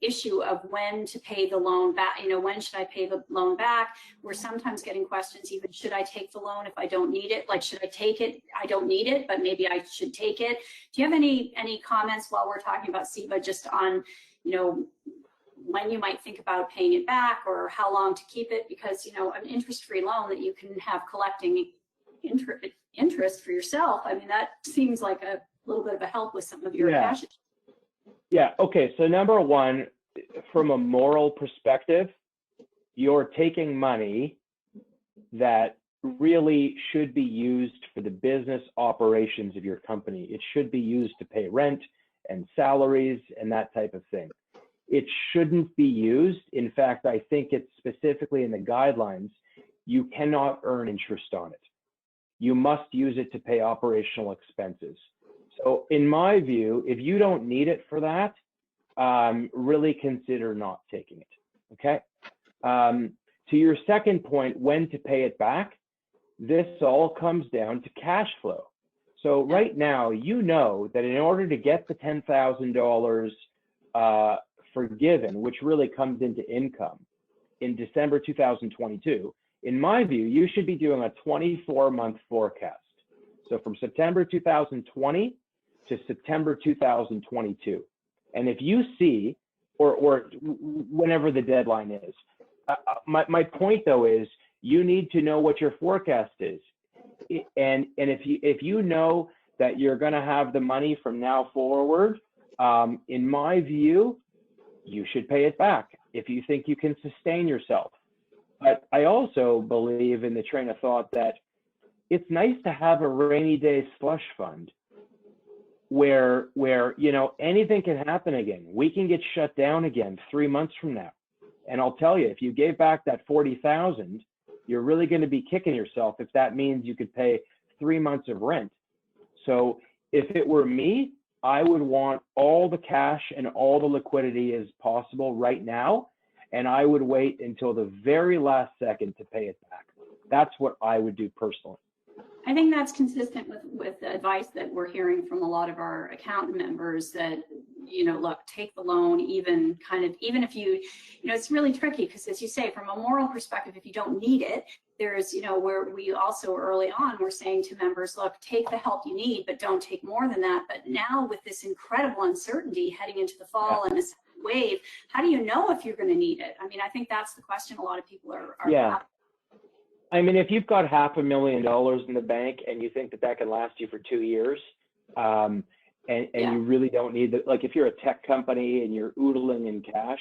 issue of when to pay the loan back. When should I pay the loan back? We're sometimes getting questions, even should I take the loan if I don't need it? Like, should I take it? I don't need it, but maybe I should take it. Do you have any comments while we're talking about CEWS, just on, when you might think about paying it back, or how long to keep it? Because, an interest-free loan that you can have collecting interest for yourself, I mean, that seems like a little bit of a help with some of your cash. Yeah, okay, so number one, from a moral perspective, you're taking money that really should be used for the business operations of your company. It should be used to pay rent and salaries and that type of thing. It shouldn't be used. In fact, I think it's specifically in the guidelines, you cannot earn interest on it. You must use it to pay operational expenses. So in my view, if you don't need it for that, really consider not taking it, okay? To your second point, when to pay it back, this all comes down to cash flow. So right now, you know that in order to get the $10,000 forgiven, which really comes into income in December 2022, in my view, you should be doing a 24-month forecast. So from September 2020 to September 2022. And if you see, or whenever the deadline is, my point though is you need to know what your forecast is. And if you know that you're going to have the money from now forward, in my view, you should pay it back if you think you can sustain yourself. But I also believe in the train of thought that it's nice to have a rainy day slush fund where anything can happen again. We can get shut down again 3 months from now. And I'll tell you, if you gave back that $40,000, you're really going to be kicking yourself if that means you could pay 3 months of rent. So if it were me, I would want all the cash and all the liquidity as possible right now, and I would wait until the very last second to pay it back. That's what I would do personally. I think that's consistent with the advice that we're hearing from a lot of our accountant members that, look, take the loan, even if you, it's really tricky because, as you say, from a moral perspective, if you don't need it, there's, where we also early on were saying to members, look, take the help you need, but don't take more than that. But now with this incredible uncertainty heading into the fall and this wave, how do you know if you're going to need it? I mean, I think that's the question a lot of people are yeah. I mean, if you've got $500,000 in the bank and you think that can last you for 2 years, and you really don't need it, like if you're a tech company and you're oodling in cash,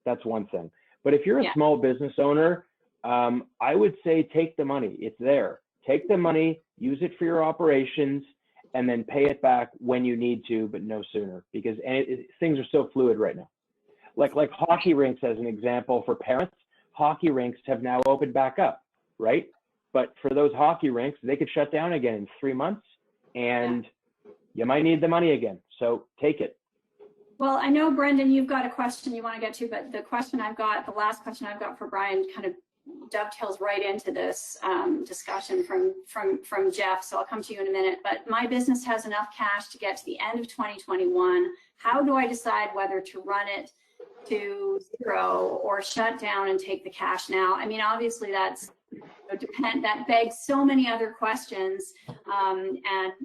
that's one thing. But if you're a small business owner, I would say take the money. It's there. Take the money, use it for your operations, and then pay it back when you need to, but no sooner, because things are so fluid right now. Like hockey rinks, as an example, for parents, hockey rinks have now opened back up, right? But for those hockey rinks, they could shut down again in 3 months, and you might need the money again. So take it. Well, I know, Brendan, you've got a question you want to get to, but the last question I've got for Bryan kind of dovetails right into this discussion from Jeff, so I'll come to you in a minute. But my business has enough cash to get to the end of 2021. How do I decide whether to run it to zero or shut down and take the cash now? I mean, obviously that begs so many other questions, and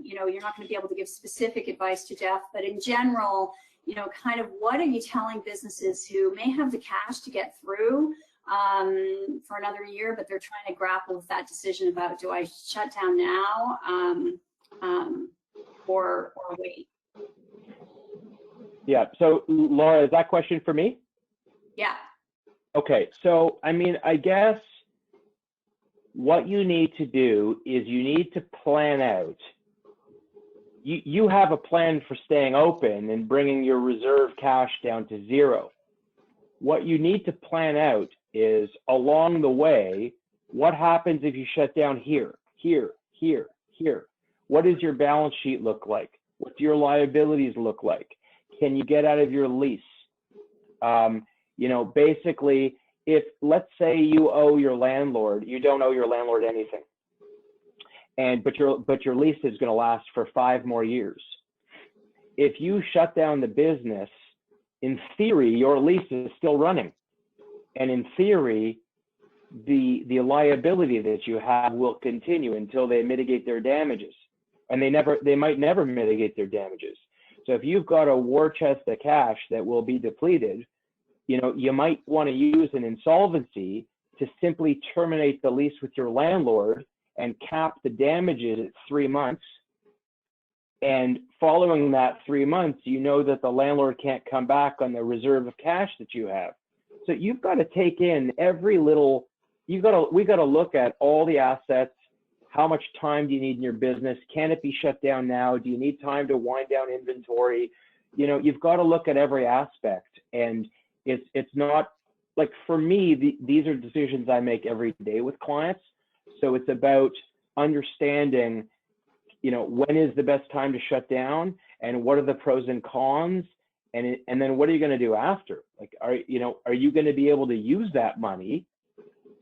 you're not going to be able to give specific advice to Jeff, but in general, kind of what are you telling businesses who may have the cash to get through for another year, but they're trying to grapple with that decision about, do I shut down now or wait? Yeah, so Laura, is that question for me? Yeah. Okay, so I mean, I guess what you need to do is you need to plan out. You have a plan for staying open and bringing your reserve cash down to zero. What you need to plan out is, along the way, what happens if you shut down here, here, here, here? What does your balance sheet look like? What do your liabilities look like? Can you get out of your lease? Basically, if let's say you owe your landlord, you don't owe your landlord anything, but your lease is going to last for 5 more years. If you shut down the business, in theory, your lease is still running, and in theory, the liability that you have will continue until they mitigate their damages, and they might never mitigate their damages. So if you've got a war chest of cash that will be depleted, you might want to use an insolvency to simply terminate the lease with your landlord and cap the damages at 3 months. And following that 3 months, you know that the landlord can't come back on the reserve of cash that you have. So you've got to take in every little, we got to look at all the assets. How much time do you need in your business? Can it be shut down now? Do you need time to wind down inventory? You've got to look at every aspect. And it's not like, for me, these are decisions I make every day with clients. So it's about understanding, when is the best time to shut down, and what are the pros and cons, and then what are you going to do after? Like, are you going to be able to use that money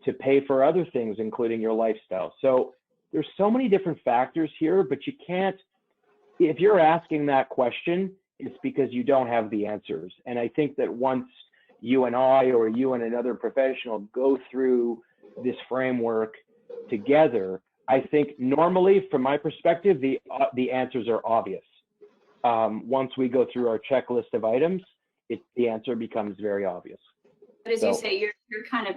to pay for other things, including your lifestyle? So there's so many different factors here, but you can't, if you're asking that question, it's because you don't have the answers. And I think that once you and I, or you and another professional, go through this framework together, I think normally, from my perspective, the answers are obvious. Once we go through our checklist of items, the answer becomes very obvious. But as you say,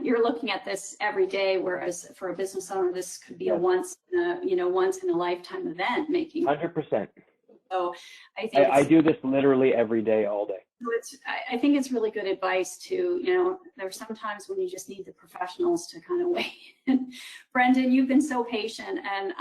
you're looking at this every day, whereas for a business owner, this could be a once in a lifetime event. 100%. So I think I do this literally every day, all day. So I think it's really good advice to, there's sometimes when you just need the professionals to kind of weigh in. Brendan, you've been so patient, and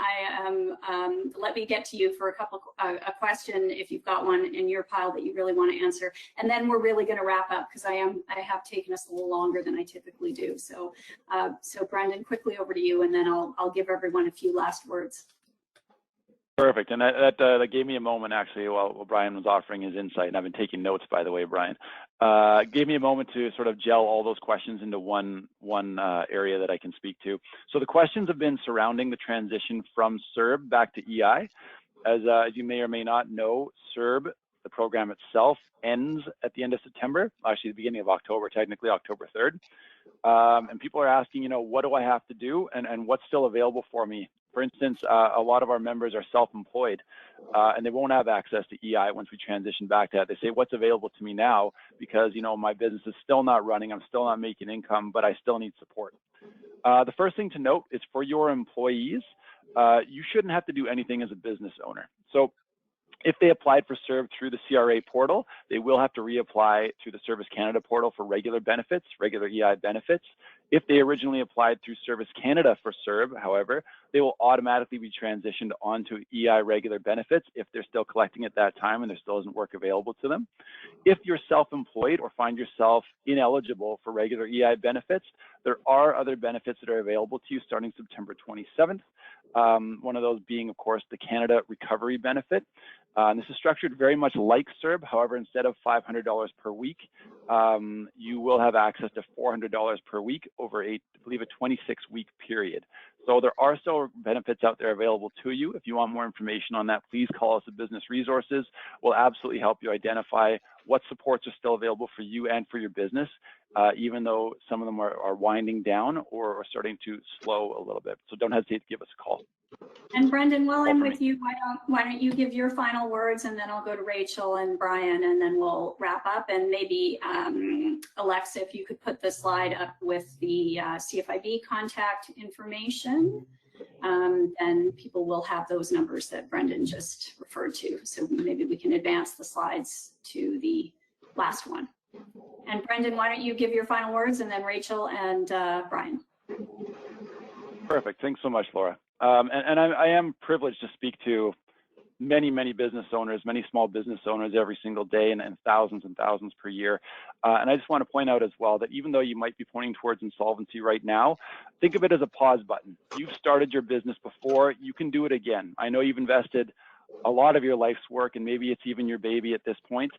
let me get to you for a question if you've got one in your pile that you really want to answer, and then we're really going to wrap up because I have taken us a little longer than I typically do. So Brendan, quickly over to you, and then I'll give everyone a few last words. Perfect, and that gave me a moment actually while Bryan was offering his insight, and I've been taking notes, by the way, Bryan. Gave me a moment to sort of gel all those questions into one area that I can speak to. So the questions have been surrounding the transition from CERB back to EI. As you may or may not know, CERB, the program itself, ends at the end of September, actually the beginning of October, technically October 3rd. And people are asking, what do I have to do, and what's still available for me? For instance, a lot of our members are self-employed, and they won't have access to EI once we transition back to that. They say, what's available to me now? Because, my business is still not running, I'm still not making income, but I still need support. The first thing to note is for your employees, you shouldn't have to do anything as a business owner. So if they applied for CERB through the CRA portal, they will have to reapply through the Service Canada portal for regular benefits, regular EI benefits. If they originally applied through Service Canada for CERB, however, they will automatically be transitioned onto EI regular benefits if they're still collecting at that time and there still isn't work available to them. If you're self-employed or find yourself ineligible for regular EI benefits, there are other benefits that are available to you starting September 27th. One of those being, of course, the Canada Recovery Benefit. And this is structured very much like CERB. However, instead of $500 per week, you will have access to $400 per week over I believe a 26-week period. So there are still benefits out there available to you. If you want more information on that, please call us at Business Resources. We'll absolutely help you identify what supports are still available for you and for your business, even though some of them are winding down or are starting to slow a little bit. So don't hesitate to give us a call. And Brendan, while I'm with you, why don't you give your final words, and then I'll go to Rachel and Bryan, and then we'll wrap up. And maybe Alexa, if you could put the slide up with the CFIB contact information, then people will have those numbers that Brendan just referred to. So maybe we can advance the slides to the last one. And Brendan, why don't you give your final words, and then Rachel and Bryan. Perfect. Thanks so much, Laura. And I am privileged to speak to many, many business owners, many small business owners every single day, and thousands per year. And I just want to point out as well that even though you might be pointing towards insolvency right now, think of it as a pause button. You've started your business before, you can do it again. I know you've invested a lot of your life's work, and maybe it's even your baby at this point.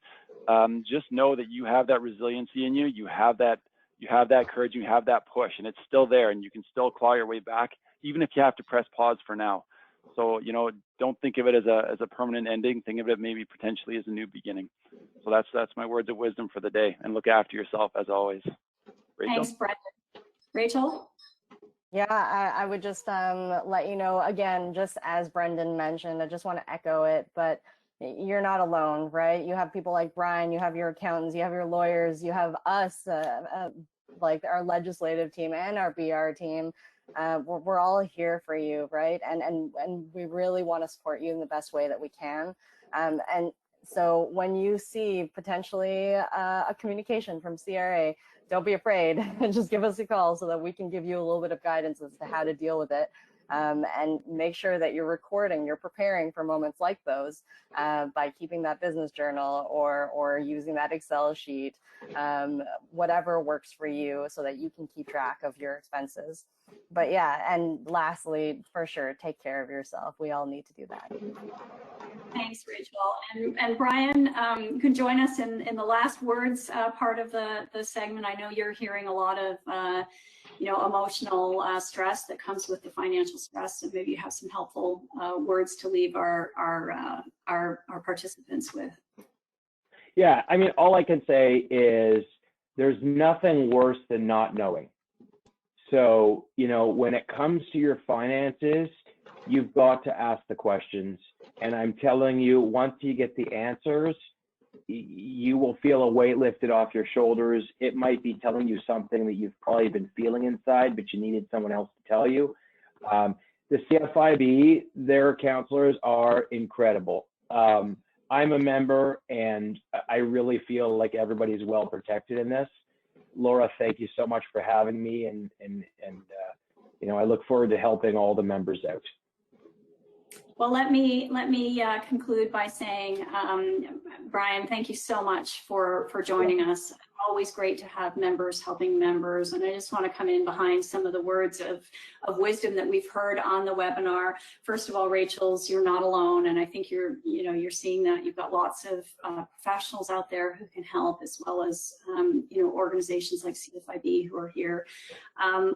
Just know that you have that resiliency in you. You have that you have that courage, you have that push, and it's still there, and you can still claw your way back, even if you have to press pause for now. So, you know, don't think of it as a permanent ending. Think of it maybe potentially as a new beginning. So that's my words of wisdom for the day. And look after yourself as always. Rachel? Thanks, Bryan. Rachel? Yeah, I would just let you know, again, just as Brendan mentioned, I just want to echo it, but you're not alone, right? You have people like Bryan, you have your accountants, you have your lawyers, you have us, like our legislative team and our BR team. We're all here for you, right? And we really want to support you in the best way that we can. And so when you see potentially a communication from CRA, don't be afraid. Just give us a call so that we can give you a little bit of guidance as to how to deal with it. And make sure that you're recording, you're preparing for moments like those by keeping that business journal or using that Excel sheet, whatever works for you so that you can keep track of your expenses. But yeah, and lastly, for sure, take care of yourself. We all need to do that. Thanks, Rachel. And Bryan, you can join us in the last words part of the segment. I know you're hearing a lot of you know, emotional stress that comes with the financial stress, and maybe you have some helpful words to leave our participants with. Yeah, I mean, all I can say is there's nothing worse than not knowing. So, you know, when it comes to your finances, you've got to ask the questions. And I'm telling you, once you get the answers, you will feel a weight lifted off your shoulders. It might be telling you something that you've probably been feeling inside, but you needed someone else to tell you. The CFIB, their counselors are incredible. I'm a member, and I really feel like everybody's well protected in this. Laura, thank you so much for having me, and you know, I look forward to helping all the members out. Well, let me conclude by saying, Bryan, thank you so much for joining us. Always great to have members helping members. And I just want to come in behind some of the words of wisdom that we've heard on the webinar. First of all, Rachel's, you're not alone. And I think you're seeing that you've got lots of professionals out there who can help, as well as, you know, organizations like CFIB who are here.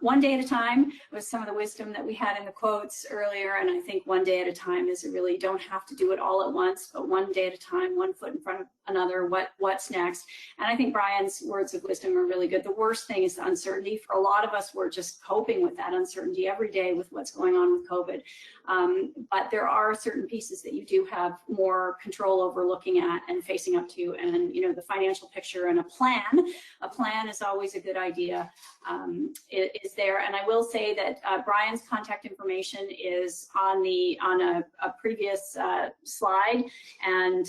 One day at a time was some of the wisdom that we had in the quotes earlier. And I think one day at a time is it really, don't have to do it all at once, but one day at a time, one foot in front of another, what's next. And I think Bryan's words of wisdom are really good. The worst thing is the uncertainty. For a lot of us, we're just coping with that uncertainty every day with what's going on with COVID. But there are certain pieces that you do have more control over looking at and facing up to. And, you know, the financial picture and a plan is always a good idea. It is there. And I will say that Bryan's contact information is on a previous slide. And,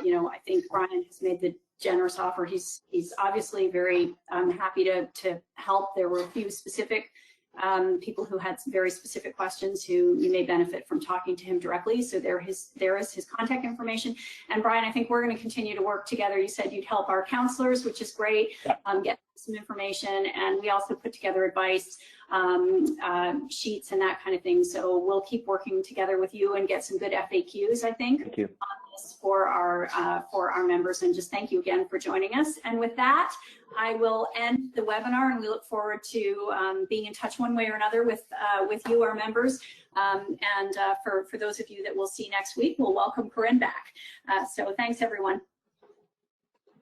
you know, I think Bryan has made the generous offer. He's obviously very happy to help. There were a few specific people who had some very specific questions who you may benefit from talking to him directly. So there is his contact information. And Bryan, I think we're going to continue to work together. You said you'd help our counselors, which is great, get some information. And we also put together advice sheets and that kind of thing. So we'll keep working together with you and get some good FAQs, I think. Thank you. For our members, and just thank you again for joining us. And with that, I will end the webinar, and we look forward to being in touch one way or another with you, our members. For those of you that we'll see next week, we'll welcome Corinne back. So thanks, everyone.